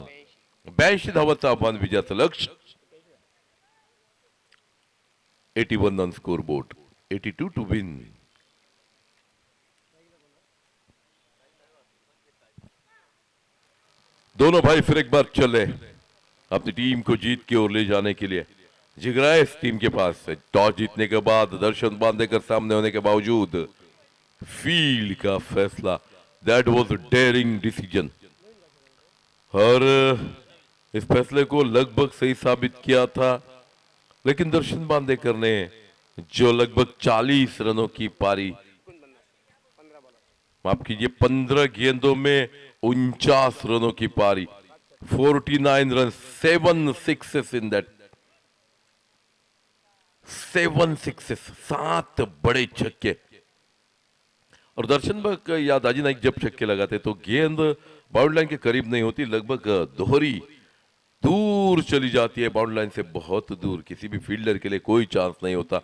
82 धावाचं आव्हान विजयाचं लक्ष 81 on scoreboard 82 to win. दोनों भाई फिर एक बार चले अपनी टीम को जीत की ओर ले जाने के लिए. जिगरा है इस टीम के पास। टॉस जीतने के बाद दर्शन बांदेकर सामने होने के बावजूद फील्ड का फैसला, that was a dairying decision, और इस फैसले को लगभग सही साबित किया था। लेकिन दर्शन बांदेकर ने जो लगभग 40 रनों की पारी, माफ कीजिए 15 गेंदों में 49 रनों की पारी, 49 run, 7 sixes in that, 7 sixes, 7 बड़े छक्के। और दर्शन भग या दाजी नाइक जब छक्के लगाते तो गेंद बाउंड्री लाइन के करीब नहीं होती, लगभग दोहरी दूर चली जाती है, बाउंड्री लाइन से बहुत दूर, किसी भी फील्डर के लिए कोई चांस नहीं होता।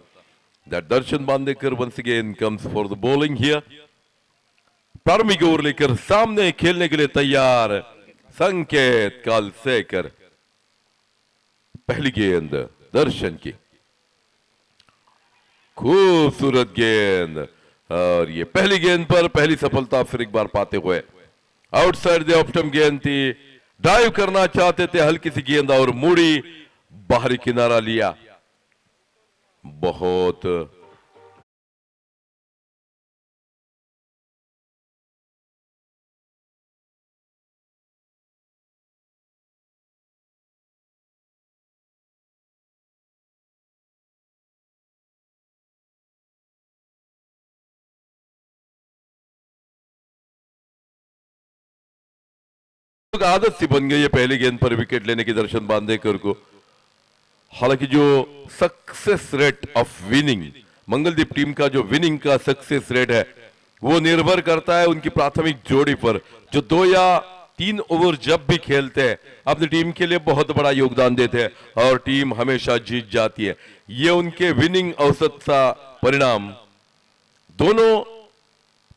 That Darshan Bandekar once again comes for the bowling here. प्रारंभिक ओवर लेकर सामने खेलने के लिए तैयार संकेत कालसेकर। पहली गेंद दर्शन की, खूबसूरत गेंद, और ये पहली गेंद पर पहली सफलता फिर एक बार पाते हुए। आउटसाइड द ऑफ स्टंप गेंद थी, ड्राइव करना चाहते थे, हल्की सी गेंद और मुड़ी, बाहरी किनारा लिया। बहुत आदत सी बन गई है पहली गेंद पर विकेट लेने की दर्शन बांदेकर को। हालांकि जो success rate of winning, Mangaldeep team का जो विनिंग का सक्सेस रेट है वो निर्भर करता है उनकी प्राथमिक जोड़ी पर, जो 2 या 3 ओवर जब भी खेलते हैं अपनी टीम के लिए बहुत बड़ा योगदान देते हैं और टीम हमेशा जीत जाती है। ये उनके विनिंग औसत का परिणाम दोनों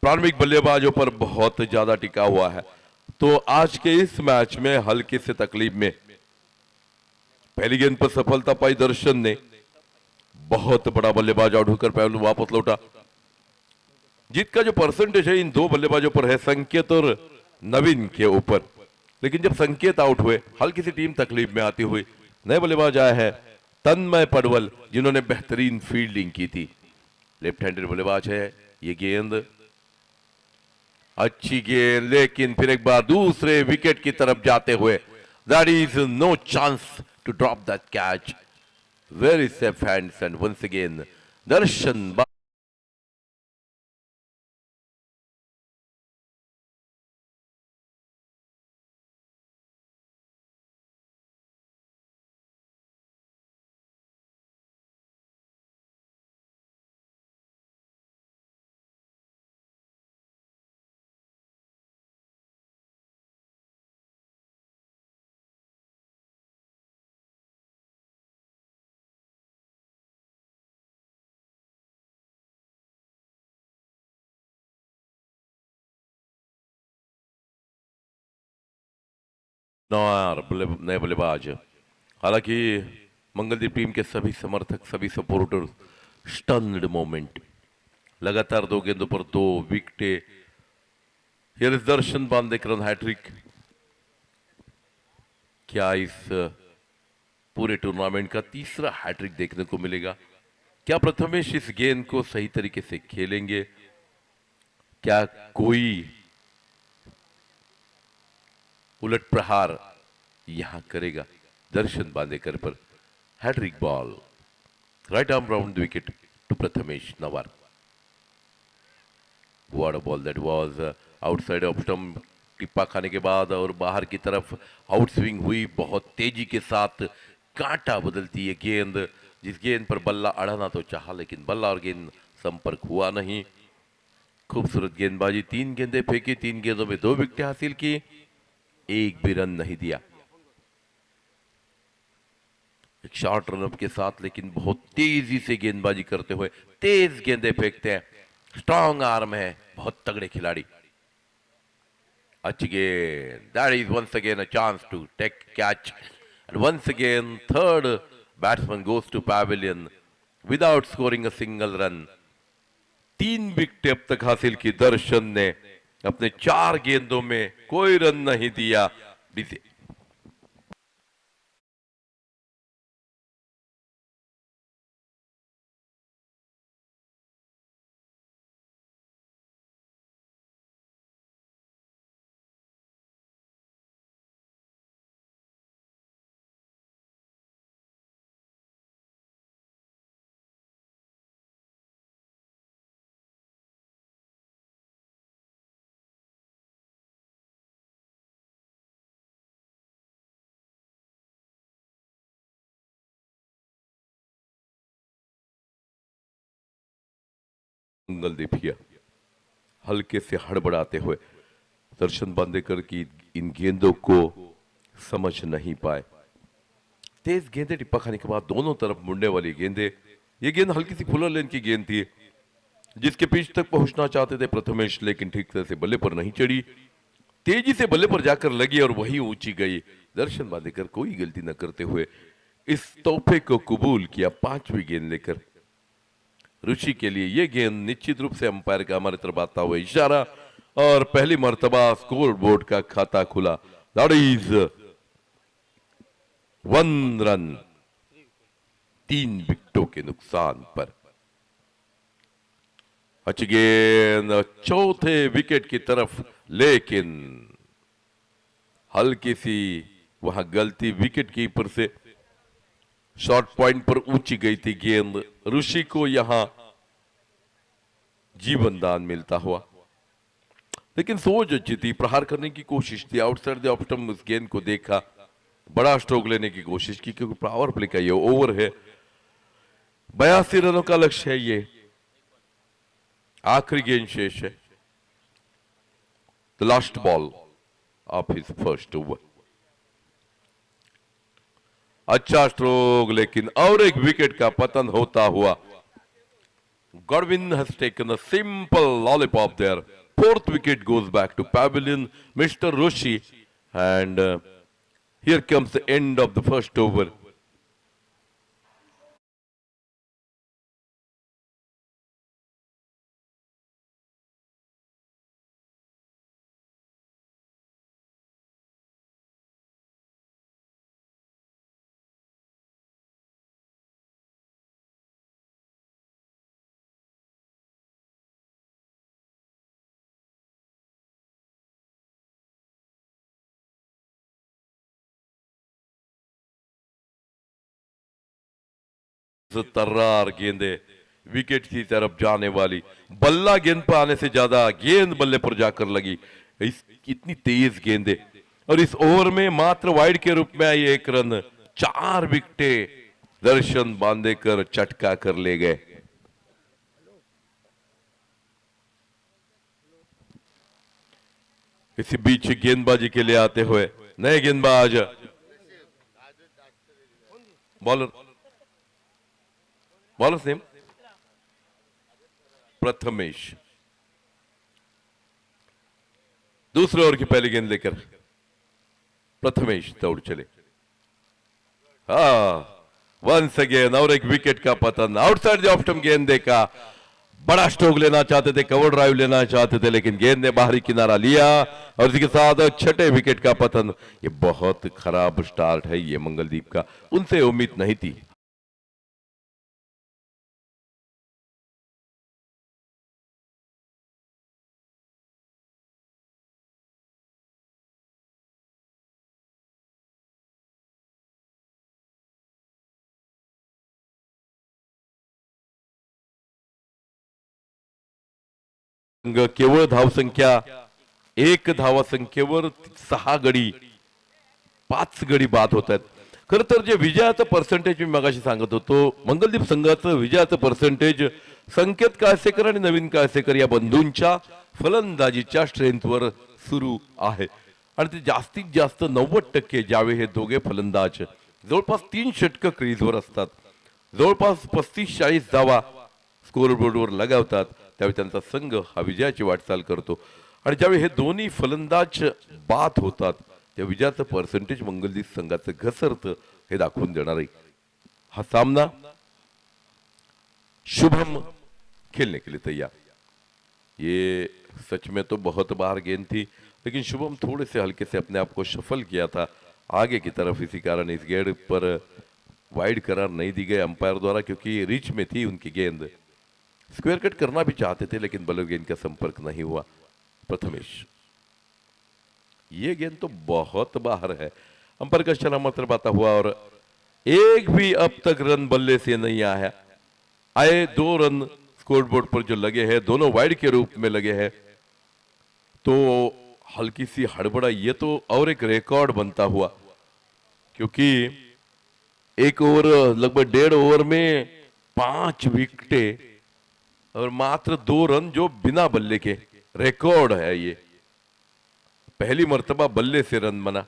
प्रारंभिक बल्लेबाजों पर बहुत ज्यादा टिका हुआ है। तो आज के इस मैच में हल्के से तकलीफ में पहली गेंद पर सफलता पाई दर्शन ने, बहुत बड़ा बल्लेबाज आउट होकर पहलू वापस लौटा। जीत का जो परसेंटेज है इन 2 बल्लेबाजों पर है, संकेत और नवीन के ऊपर। लेकिन जब संकेत आउट हुए हल्की सी टीम तकलीफ में आती हुई, नए बल्लेबाज आए हैं तन्मय पडवल, जिन्होंने बेहतरीन फील्डिंग की थी, लेफ्ट हैंडेड बल्लेबाज है। ये गेंद अच्छी गेंद, लेकिन फिर एक बार दूसरे विकेट की तरफ जाते हुए, that is no chance to drop that catch, very safe hands, and once again Darshan नए बल्लेबाज। हालांकि मंगलदीप टीम के सभी समर्थक, सभी सपोर्टर स्टन्ड मोमेंट, लगातार 2 गेंदों पर 2 विकेटें। Here is Darshan Bandekar hat trick. क्या इस पूरे टूर्नामेंट का तीसरा हैट्रिक देखने को मिलेगा? क्या प्रथमेश इस गेंद को सही तरीके से खेलेंगे? क्या कोई उलट प्रहार यहां करेगा दर्शन बांदेकर पर? Hat trick ball, right arm round the wicket to Prathamesh Navar. What a ball that was, outside off stump, टिप्पा खाने के बाद और बाहर की तरफ आउट स्विंग हुई, बहुत तेजी के साथ कांटा बदलती है गेंद, जिस गेंद पर बल्ला अड़ाना तो चाहा लेकिन बल्ला और गेंद संपर्क हुआ नहीं। खूबसूरत गेंदबाजी, 3 गेंदें फेंकी, 3 गेंदों में 2 विकेट हासिल की, एक भी रन नहीं दिया। एक शॉर्ट रनअप के साथ लेकिन बहुत तेजी से गेंदबाजी करते हुए, तेज गेंदें फेंकते हैं, स्ट्रॉन्ग आर्म है, बहुत तगड़े खिलाड़ी। अच्छी गेंद, that is once again a chance to take catch, and once again third batsman goes to pavilion without scoring a single run. 3 wicket अब तक हासिल की दर्शन ने, अपने 4 गेंदों में कोई रन नहीं दिया। मंगलदीप हिया हल्के से हड़बड़ाते हुए दर्शन बांदेकर की इन गेंदों को समझ नहीं पाए। तेज गेंदे टिप्पा खाने के बाद दोनों तरफ मुड़ने वाली गेंदे, ये गेंद हल्की सी फुलर लेन की गेंद थी जिसके पिच तक पहुंचना चाहते थे प्रथमेश, लेकिन ठीक तरह से बल्ले पर नहीं चढ़ी, तेजी से बल्ले पर जाकर लगी और वही ऊंची गई। दर्शन बांदेकर कोई गलती न करते हुए इस तोहफे को कबूल किया। 5वीं गेंद लेकर ऋषि के लिए यह गेंद निश्चित रूप से अंपायर का हमारी तरफ आता हुआ इशारा और पहली मर्तबा स्कोर बोर्ड का खाता खुला। दैट इज 1 रन 3 विकेटों के नुकसान पर। अच्छी गेंद चौथे विकेट की तरफ, लेकिन हल्की सी वहां गलती विकेट कीपर से, शॉर्ट पॉइंट पर ऊंची गई थी गेंद। ऋषि को यहां जीवन दान मिलता हुआ, लेकिन सोच अच्छी थी, प्रहार करने की कोशिश थी। आउटसाइड द ऑफ स्टंप उस गेंद को देखा, बड़ा स्ट्रोक लेने की कोशिश की क्योंकि पावर प्ले का ये ओवर है। 82 रनों का लक्ष्य है, ये आखिरी गेंद शेष है। The last ball of his first over. अच्छा स्ट्रोक, लेकिन और एक विकेट का पतन होता हुआ। Godwin has taken a simple lollipop there. 4th wicket goes back to pavilion, Mr. Roshi, and here comes the end of the first over. तर्रार गेंदे wicket की तरफ जाने वाली, बल्ला गेंद पर आने से ज्यादा गेंद बल्ले पर जाकर लगी। इतनी तेज गेंदे और इस ओवर में मात्र वाइड के रूप में आई 1 रन। 4 विकेटें दर्शन बांदेकर चटका कर ले गए। इसी बीच गेंदबाजी के लिए आते हुए नए गेंदबाज बॉलर नेम प्रथमेश। दूसरे ओवर की पहली गेंद लेकर प्रथमेश दौड़ चले। वंस अगेन और एक विकेट का पतन। आउटसाइड द ऑफ स्टंप गेंद देखा, बड़ा स्ट्रोक लेना चाहते थे, कवर ड्राइव लेना चाहते थे, लेकिन गेंद ने बाहरी किनारा लिया और इसके साथ 6ठे विकेट का पतन। ये बहुत खराब स्टार्ट है ये मंगलदीप का, उनसे उम्मीद नहीं थी। केवळ धावसंख्या 1 धावा संख्येवर 6 गडी 5 गडी बाद होत आहेत। खर तर जे विजयाचं पर्सेंटेज मी मगाशी सांगत होतो, मंगलदीप संघाचं विजयाचं पर्सेंटेज संकेत काळसेकर आणि नवीन काळसेकर या बंधूंच्या फलंदाजीच्या स्ट्रेंथवर सुरू आहे आणि ते जास्तीत जास्त 90% ज्यावेळी हे दोघे फलंदाज जवळपास 3 षटकं क्रीजवर असतात, जवळपास 35-40 धावा स्कोरबोर्डवर लगावतात, त्यावेळी त्यांचा संघ हा विजयाची वाटचाल करतो। आणि ज्यावेळी हे दोन्ही फलंदाज बाद होतात त्या विजयाचं पर्सेंटेज मंगलदीप संघाचं घसरतं हे दाखवून देणार आहे। हा सामना शुभम खेलने के लिए तैयार। ये सच में तो बहुत बाहर गेंद थी, लेकिन शुभम थोड़े से हल्के से अपने आप को शफल किया था आगे की तरफ, इसी कारण इस गेंद पर वाइड करार नहीं दी गई अंपायर द्वारा क्योंकि रिच में थी उनकी गेंद। स्क्वायर कट करना भी चाहते थे लेकिन बल्ले गेंद का संपर्क नहीं हुआ। प्रथमेश, ये गेंद तो बहुत बाहर है, अंपायर का इशारा मात्र बाता हुआ और एक भी अब तक रन बल्ले से नहीं आया। आए 2 रन स्कोरबोर्ड पर जो लगे हैं दोनों वाइड के रूप में लगे हैं, तो हल्की सी हड़बड़ा, ये तो और एक रिकॉर्ड बनता हुआ क्योंकि 1 ओवर लगभग 1.5 ओवर में 5 विकेटें और मात्र 2 रन जो बिना बल्ले के, रिकॉर्ड है ये, पहली मर्तबा बल्ले से रन बना।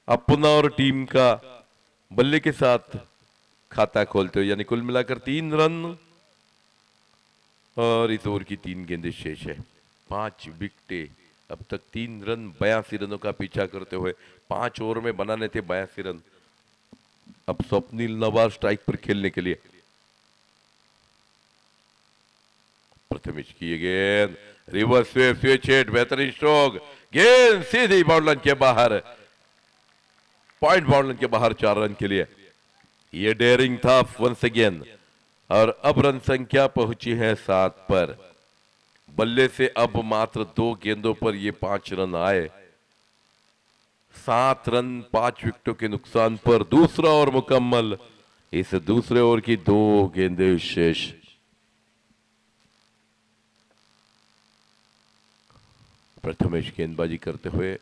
अपना और टीम का बल्ले के साथ खाता खोलते हो, यानी कुल मिलाकर 3 रन और इस ओवर की 3 गेंदें शेष है। 5 विकेटें, अब तक 3 रन 82 रनों का पीछा करते हुए 5 ओवर में बनाने थे 82 रन। अब स्वप्निल नवाज स्ट्राइक पर खेलने के लिए। प्रथमेश की गेंद रिवर्स स्विच हिट, बेहतरीन स्ट्रोक, गेंद सीधी बाउंड्री के बाहर, पॉइंट बाउंड्री के बाहर 4 रन के लिए। ये डेयरिंग था वंस अगेन, और अब रन संख्या पहुंची है 7 पर। बल्ले से अब मात्र 2 गेंदों पर ये 5 रन आए। 7 रन 5 विकेटों के नुकसान पर दूसरा ओवर मुकम्मल। इस दूसरे ओवर की 2 गेंदें शेष। प्रथमेश गेंदबाजी करते हुए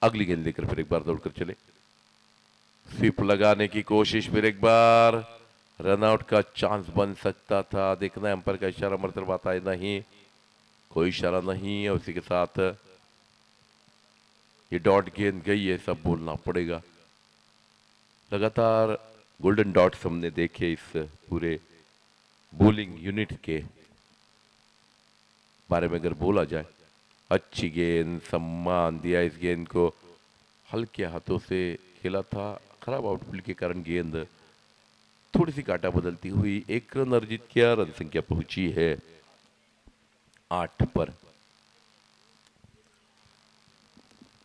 अगली गेंद लेकर फिर एक बार दौड़कर चले। स्वीप लगाने की कोशिश, फिर एक बार रनआउट का चांस बन सकता था। देखना अंपायर का इशारा मरतब आता है, नहीं कोई इशारा नहीं है। उसी के साथ ये डॉट गेंद गई है, सब बोलना पड़ेगा। लगातार गोल्डन डॉट्स हमने देखे इस पूरे बॉलिंग यूनिट के बारे में अगर बोला जाए। अच्छी गेंद, सम्मान दिया इस गेंद को, हल्के हाथों से खेला था। खराब आउटफील्ड के कारण गेंद थोड़ी सी काटा बदलती हुई 1 रन अर्जित किया। रन संख्या पहुंची है 8 पर।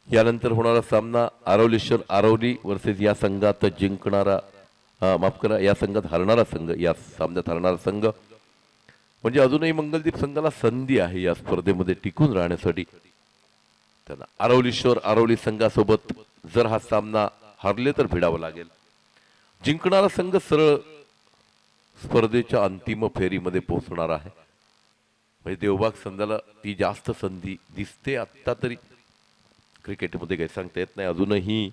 यानंतर होणारा सामना आरवलीश्वर आरवली वर्सेस या संघात जिंकणारा, माफ करा, या संघात हरणारा संघ, या सामन्यात हरणारा संघ म्हणजे अजूनही मंगलदीप संघाला संधी आहे या स्पर्धेमध्ये टिकून राहण्यासाठी। त्यांना आरवलीश्वर आरवली संघासोबत जर हा सामना हरले तर भिडावं लागेल। जिंकणारा संघ सरळ स्पर्धेच्या अंतिम फेरीमध्ये पोहोचणार आहे। म्हणजे देवबाग संघाला ती जास्त संधी दिसते आता तरी। क्रिकेटमध्ये काही सांगता येत नाही, अजूनही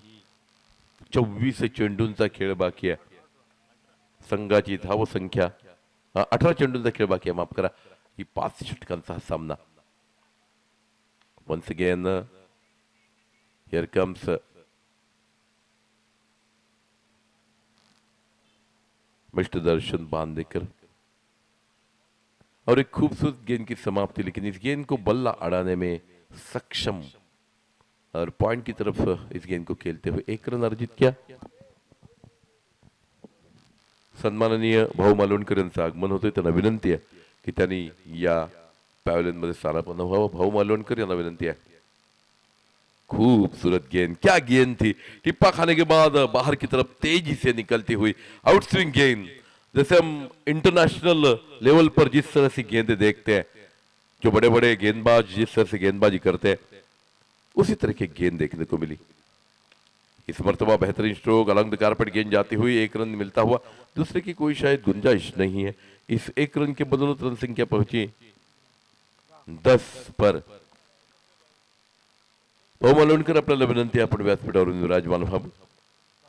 24 चेंडूंचा खेळ बाकी आहे। संघाची धावसंख्या 18 चेंडूंचा खेळ बाकी आहे, माफ करा। ही 5 षटकांचा हा सामना। Once again here comes mister Darshan Bandekar, और एक खूबसूरत गेंद की समाप्ति, लेकिन इस गेंद को बल्ला अड़ाने में सक्षम और पॉइंट की तरफ इस गेंद को खेलते हुए 1 रन अर्जित किया। सन्माननीय भाऊ मालवणकर यांचं आगमन होतंय, त्यांना विनंती आहे की त्यांनी या पॅव्हलियन मध्ये स्थानापन्न व्हावं। भाऊ मालवणकर यांना विनंती है। खूबसूरत गेंद, क्या गेंद थी, टिप्पा खाने के बाद बाहर की तरफ तेजी से निकलती हुई आउट स्विंग गेंद। जैसे हम इंटरनेशनल लेवल पर जिस तरह से गेंदें देखते हैं, जो बड़े बड़े गेंदबाज जिस तरह से गेंदबाजी करते हैं, उसी तरह की गेंद देखने को मिली। इस मर्तबा बेहतरीन स्ट्रोक, अलंग द कारपेट गेंद जाती हुई 1 रन मिलता हुआ, दूसरे की कोई शायद गुंजाइश नहीं है। इस 1 रन के बदौलत रन संख्या पहुंची 10 पर। भाऊ मालवणकर, आपल्याला विनंती आहे, आपण व्यासपीठावरून विराजमान व्हावं।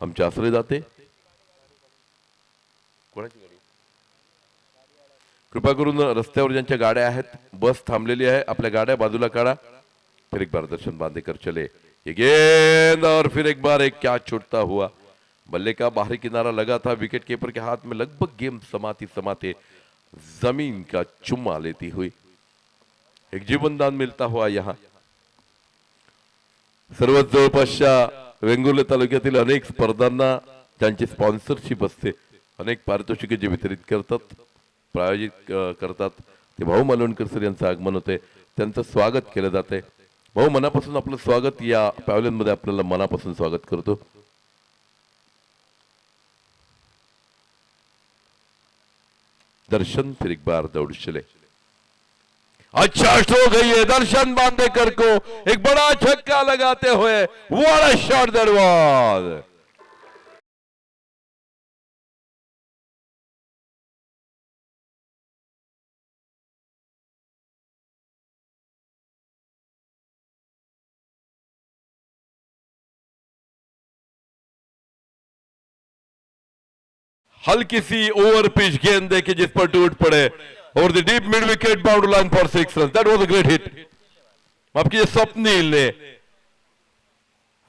आमचे आसरे जाते, कोणाची गाडी, कृपा करून रस्त्यावर ज्यांच्या गाड्या आहेत, बस थांबलेली आहे, आपल्या गाड्या बाजूला काढा। फिर एक बार दर्शन बांदेकर चले। ये गेंद और फिर एक बार एक कैच छूटता हुआ, बल्ले का बाहरी किनारा लगा था, विकेट कीपर के हाथ में लगभग गेम समाते समाते जमीन का चुम्मा लेती हुई एक जीवनदान मिलता हुआ। यहाँ सर्व जवळपासच्या वेंगुर्ले तालुक्यातील अनेक स्पर्धांना त्यांची स्पॉन्सरशिप असते, अनेक पारितोषिके जे वितरित करतात, प्रायोजित करतात, ते भाऊ मालवणकर सर यांचं आगमन होते, त्यांचं स्वागत केलं जाते। भाऊ, मनापासून आपलं स्वागत, या पॅव्हलियन मध्ये आपल्याला मनापासून स्वागत करतो। दर्शन फिर एक बार दौड़ चले। अच्छा स्ट्रोक है ये, दर्शन बांदेकर को एक बड़ा छक्का लगाते हुए, व्हाट अ शॉट दैट वाज। हल्की सी ओवर पिच गेंद देखी जिस पर टूट पड़े और the deep mid wicket boundary line for 6 run. That was a great hit. माफ कीजिए स्वप्निल ने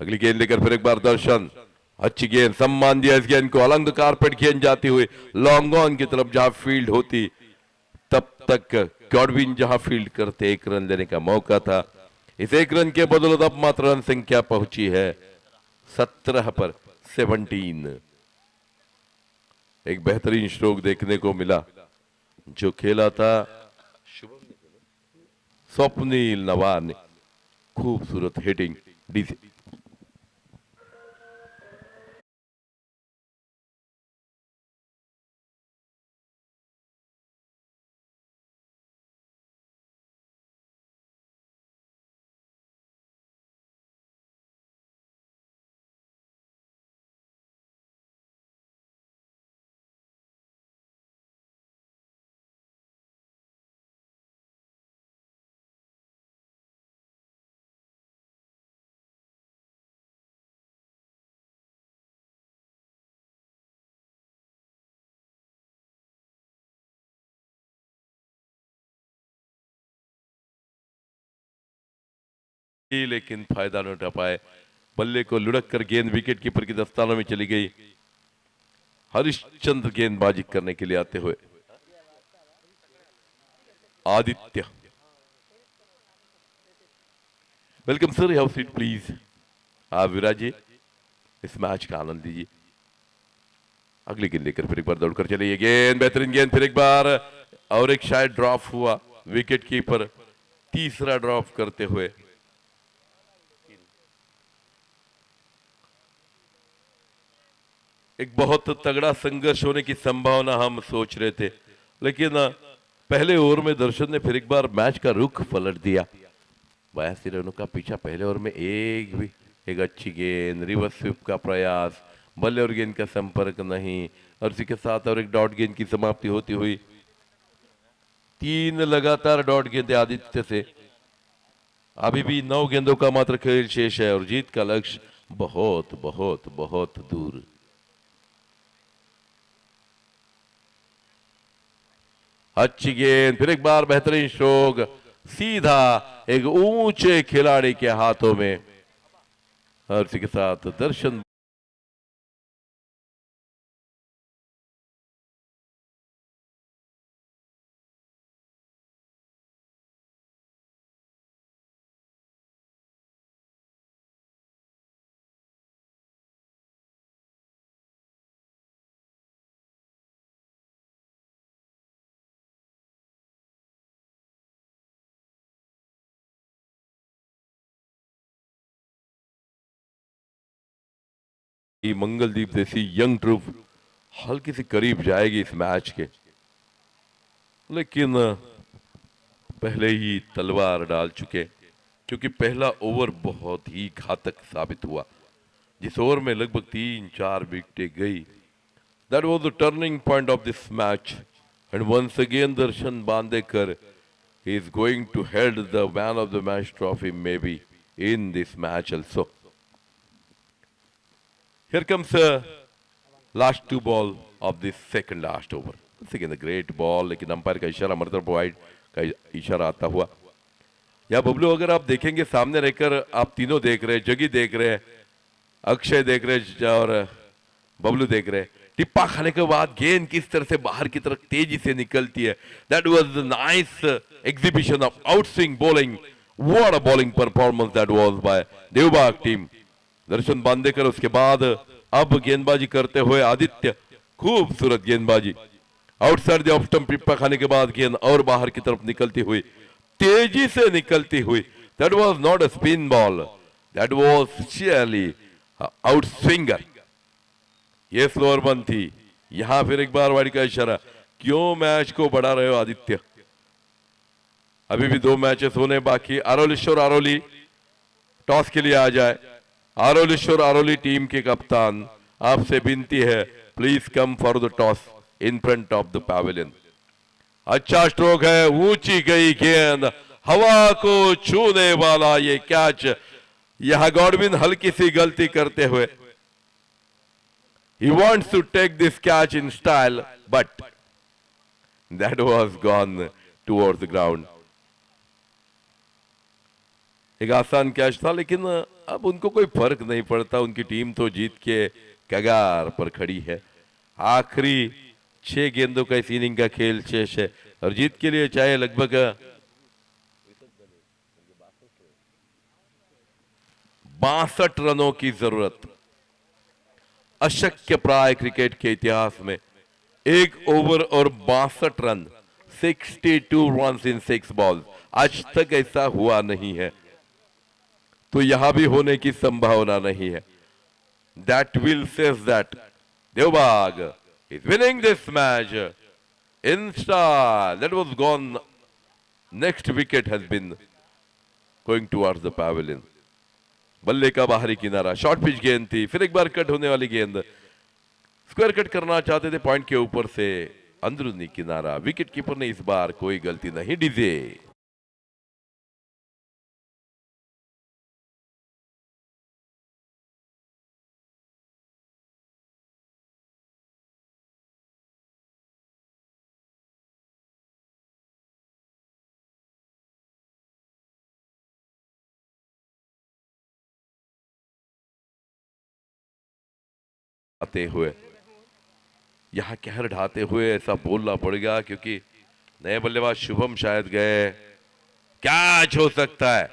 अगली गेंद लेकर फिर एक बार दर्शन। अच्छी गेंद, सम्मान दिया इस गेंद को। अलंग कारपेट गेंद जाती हुई लॉन्ग ऑन की तरफ जहां फील्ड होती, तब तक गॉडविन जहां फील्ड करते 1 रन लेने का मौका था। इस 1 रन के बदौलत अब मात्र रन संख्या पहुंची है 17 पर 17। एक बेहतरीन स्ट्रोक देखने को मिला जो खेला था स्वप्निल नवार ने। खूबसूरत हिटिंग डीसी। लेकिन फायदा न उठा पाए। बल्ले को लुढ़क कर गेंद विकेट कीपर की दस्तानों में चली गई। हरिश्चंद्र गेंदबाजी करने के लिए आते हुए Aditya. Welcome sir, have seat please. आप विराजिए, इस मैच का आनंद लीजिए। अगली गेंद लेकर फिर एक बार दौड़कर चले। ये गेंद बेहतरीन गेंद, फिर एक बार और एक शायद ड्रॉप हुआ। विकेट कीपर तीसरा ड्रॉप करते हुए। एक बहुत तगड़ा संघर्ष होने की संभावना हम सोच रहे थे, लेकिन पहले ओवर में दर्शन ने फिर एक बार मैच का रुख पलट दिया। 82 रनों का पीछा पहले ओवर में एक अच्छी गेंद, रिवर्स स्वीप का प्रयास, बल्ले और गेंद का संपर्क नहीं, और इसी के साथ और एक डॉट गेंद की समाप्ति होती हुई। 3 लगातार डॉट गेंदें आदित्य से। अभी भी 9 गेंदों का मात्र खेल शेष है और जीत का लक्ष्य बहुत बहुत बहुत दूर। अच्छी गेंद, फिर एक बार बेहतरीन स्ट्रोक, सीधा एक ऊंचे खिलाड़ी के हाथों में, और इसी के साथ दर्शन मंगलदीप जैसी यंग ट्रूप हल्की सी करीब जाएगी इस मैच के, लेकिन पहले ही तलवार डाल चुके, क्योंकि पहला ओवर बहुत ही घातक साबित हुआ। जिस ओवर में लगभग 3-4 विकेटें गई, that was the turning point of this match, and once again Darshan Bandekar is going to hold the man of the match trophy maybe in this match also. Here comes last 2 ball of this second last over. Once again a great ball, लेकिन umpire का इशारा, मतलब wide का इशारा आता हुआ। या बबलू, अगर आप देखेंगे सामने रहकर, आप तीनों देख रहे हैं, जगी देख रहे हैं, अक्षय देख रहे हैं और बबलू देख रहे हैं, टिप्पा खाने के बाद गेंद किस तरह से बाहर की तरफ तेजी से निकलती है। That was the nice exhibition of outswing bowling. What a bowling performance that was by Devbag team. Darshan Bandekar उसके बाद अब गेंदबाजी करते हुए आदित्य, खूबसूरत गेंदबाजी, आउटसाइड द ऑफ स्टंप, टिप्पा खाने के बाद गेंद और बाहर की तरफ निकलती हुई, तेजी से निकलती हुई। दैट वाज not a spin ball, that वाज शियरली आउट स्विंगर। ये स्लोअर बन थी। यहां फिर एक बार वाइड का इशारा। क्यों मैच को बढ़ा रहे हो आदित्य? अभी भी 2 मैचेस होने बाकी। आरोलेश्वर आरोली टॉस के लिए आ जाए। आरोलेश्वर आरोली टीम के कप्तान, आपसे विनती है, please come for the toss in front of the pavilion. अच्छा स्ट्रोक है, ऊंची गई गेंद, हवा को छूने वाला ये कैच। यहां गॉडविन हल्की सी गलती करते हुए He wants to take this catch in style, but that was gone towards the ground. एक आसान कैच था, लेकिन अब उनको कोई फर्क नहीं पड़ता, उनकी टीम तो जीत के कगार पर खड़ी है। आखिरी 6 गेंदों का इस इनिंग का खेल शेष है और जीत के लिए चाहे लगभग 62 रनों की जरूरत। अशक्य प्राय क्रिकेट के इतिहास में 1 ओवर और 62 रन, 62 रन्स इन 6 बॉल, आज तक ऐसा हुआ नहीं है, तो यहां भी होने की संभावना नहीं है। That will says that Devbag is winning this match in style. That was gone. Next wicket has been going towards the pavilion. बल्ले का बाहरी किनारा, शॉर्ट पिच गेंद थी, फिर एक बार कट होने वाली गेंद, स्क्वायर कट करना चाहते थे पॉइंट के ऊपर से, अंदरूनी किनारा, विकेट कीपर ने इस बार कोई गलती नहीं डीजे। आते हुए यहां कहर ढाते हुए ऐसा बोलना पड़ेगा, क्योंकि नए बल्लेबाज शुभम शायद गए, कैच हो सकता है।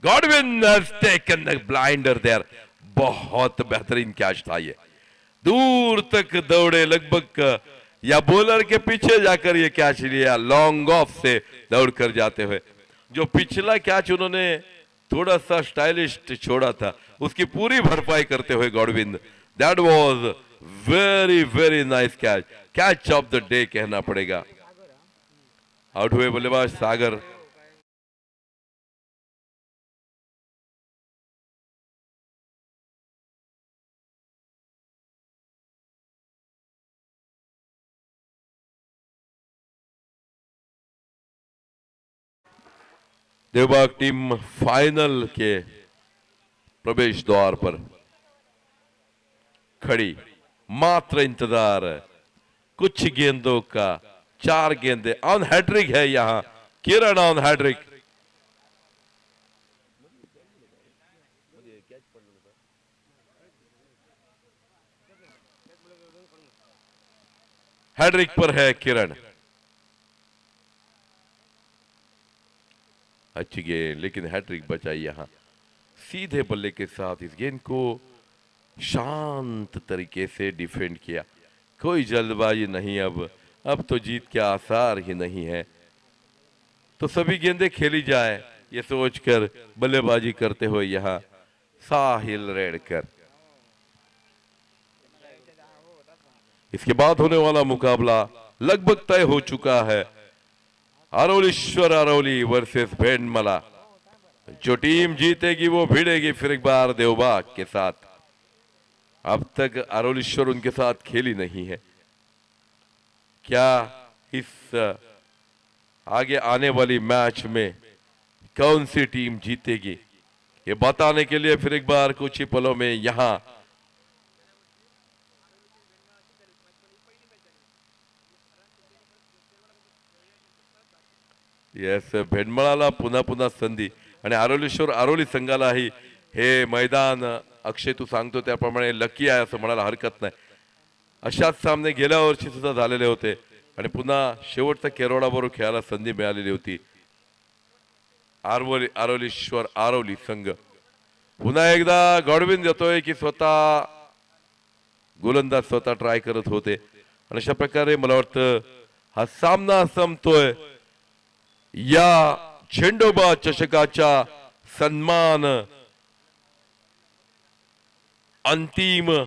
Godwin has taken the blinder there. बहुत बेहतरीन कैच था ये, दूर तक दौड़े, लगभग या बॉलर के पीछे जाकर ये कैच लिया, लॉन्ग ऑफ से दौड़ कर जाते हुए। जो पिछला कैच उन्होंने थोड़ा सा स्टाइलिश छोड़ा था, उसकी पूरी भरपाई करते हुए गॉडविन, दैट वाज very very nice catch, catch of the day कहना पड़ेगा। आउट हुए बल्लेबाज सागर। देवबाग टीम फाइनल के प्रवेश द्वार पर खड़ी, मात्र इंतजार कुछ गेंदों का, 4 गेंदे ऑन हैट्रिक है यहां, किरण ऑन हैट्रिक। हैट्रिक पर है किरण। अच्छी गेंद, लेकिन हैट्रिक बचाई यहां, सीधे बल्ले के साथ इस गेंद को शांत तरीके से डिफेंड किया, कोई जल्दबाजी नहीं। अब तो जीत के आसार ही नहीं है, तो सभी गेंदें खेली जाए ये सोचकर बल्लेबाजी करते हुए यहां साहिल रेडकर। इसके बाद होने वाला मुकाबला लगभग तय हो चुका है, अरोलीश्वर अरोली वर्सेस भेंडमला। जो टीम जीतेगी वो भिड़ेगी फिर एक बार देवबाग के साथ। अब तक अरोलीश्वर उनके साथ खेली नहीं है, क्या इस आगे आने वाली मैच में कौन सी टीम जीतेगी, ये बताने के लिए फिर एक बार कुछ ही पलों में यहां येस भेंडमळाला पुन्हा पुन्हा संधी आणि आरोलीश्वर अरोली संघालाही हे मैदान अक्षय तू सांगतो त्याप्रमाणे लकी आहे असं म्हणायला हरकत नाही। अशाच सामने गेल्या वर्षी सुद्धा झालेले होते आणि पुन्हा शेवटचा केरवडा बरोबर खेळायला संधी मिळालेली होती। आरोलीश्वर आरोली संघ पुन्हा एकदा गॉडविन देतोय की स्वतः गोलंदाज स्वतः ट्राय करत होते आणि अशा प्रकारे मला वाटतं हा सामना संपतोय। या झेंडोबा चषकाचा सन्मान अंतिम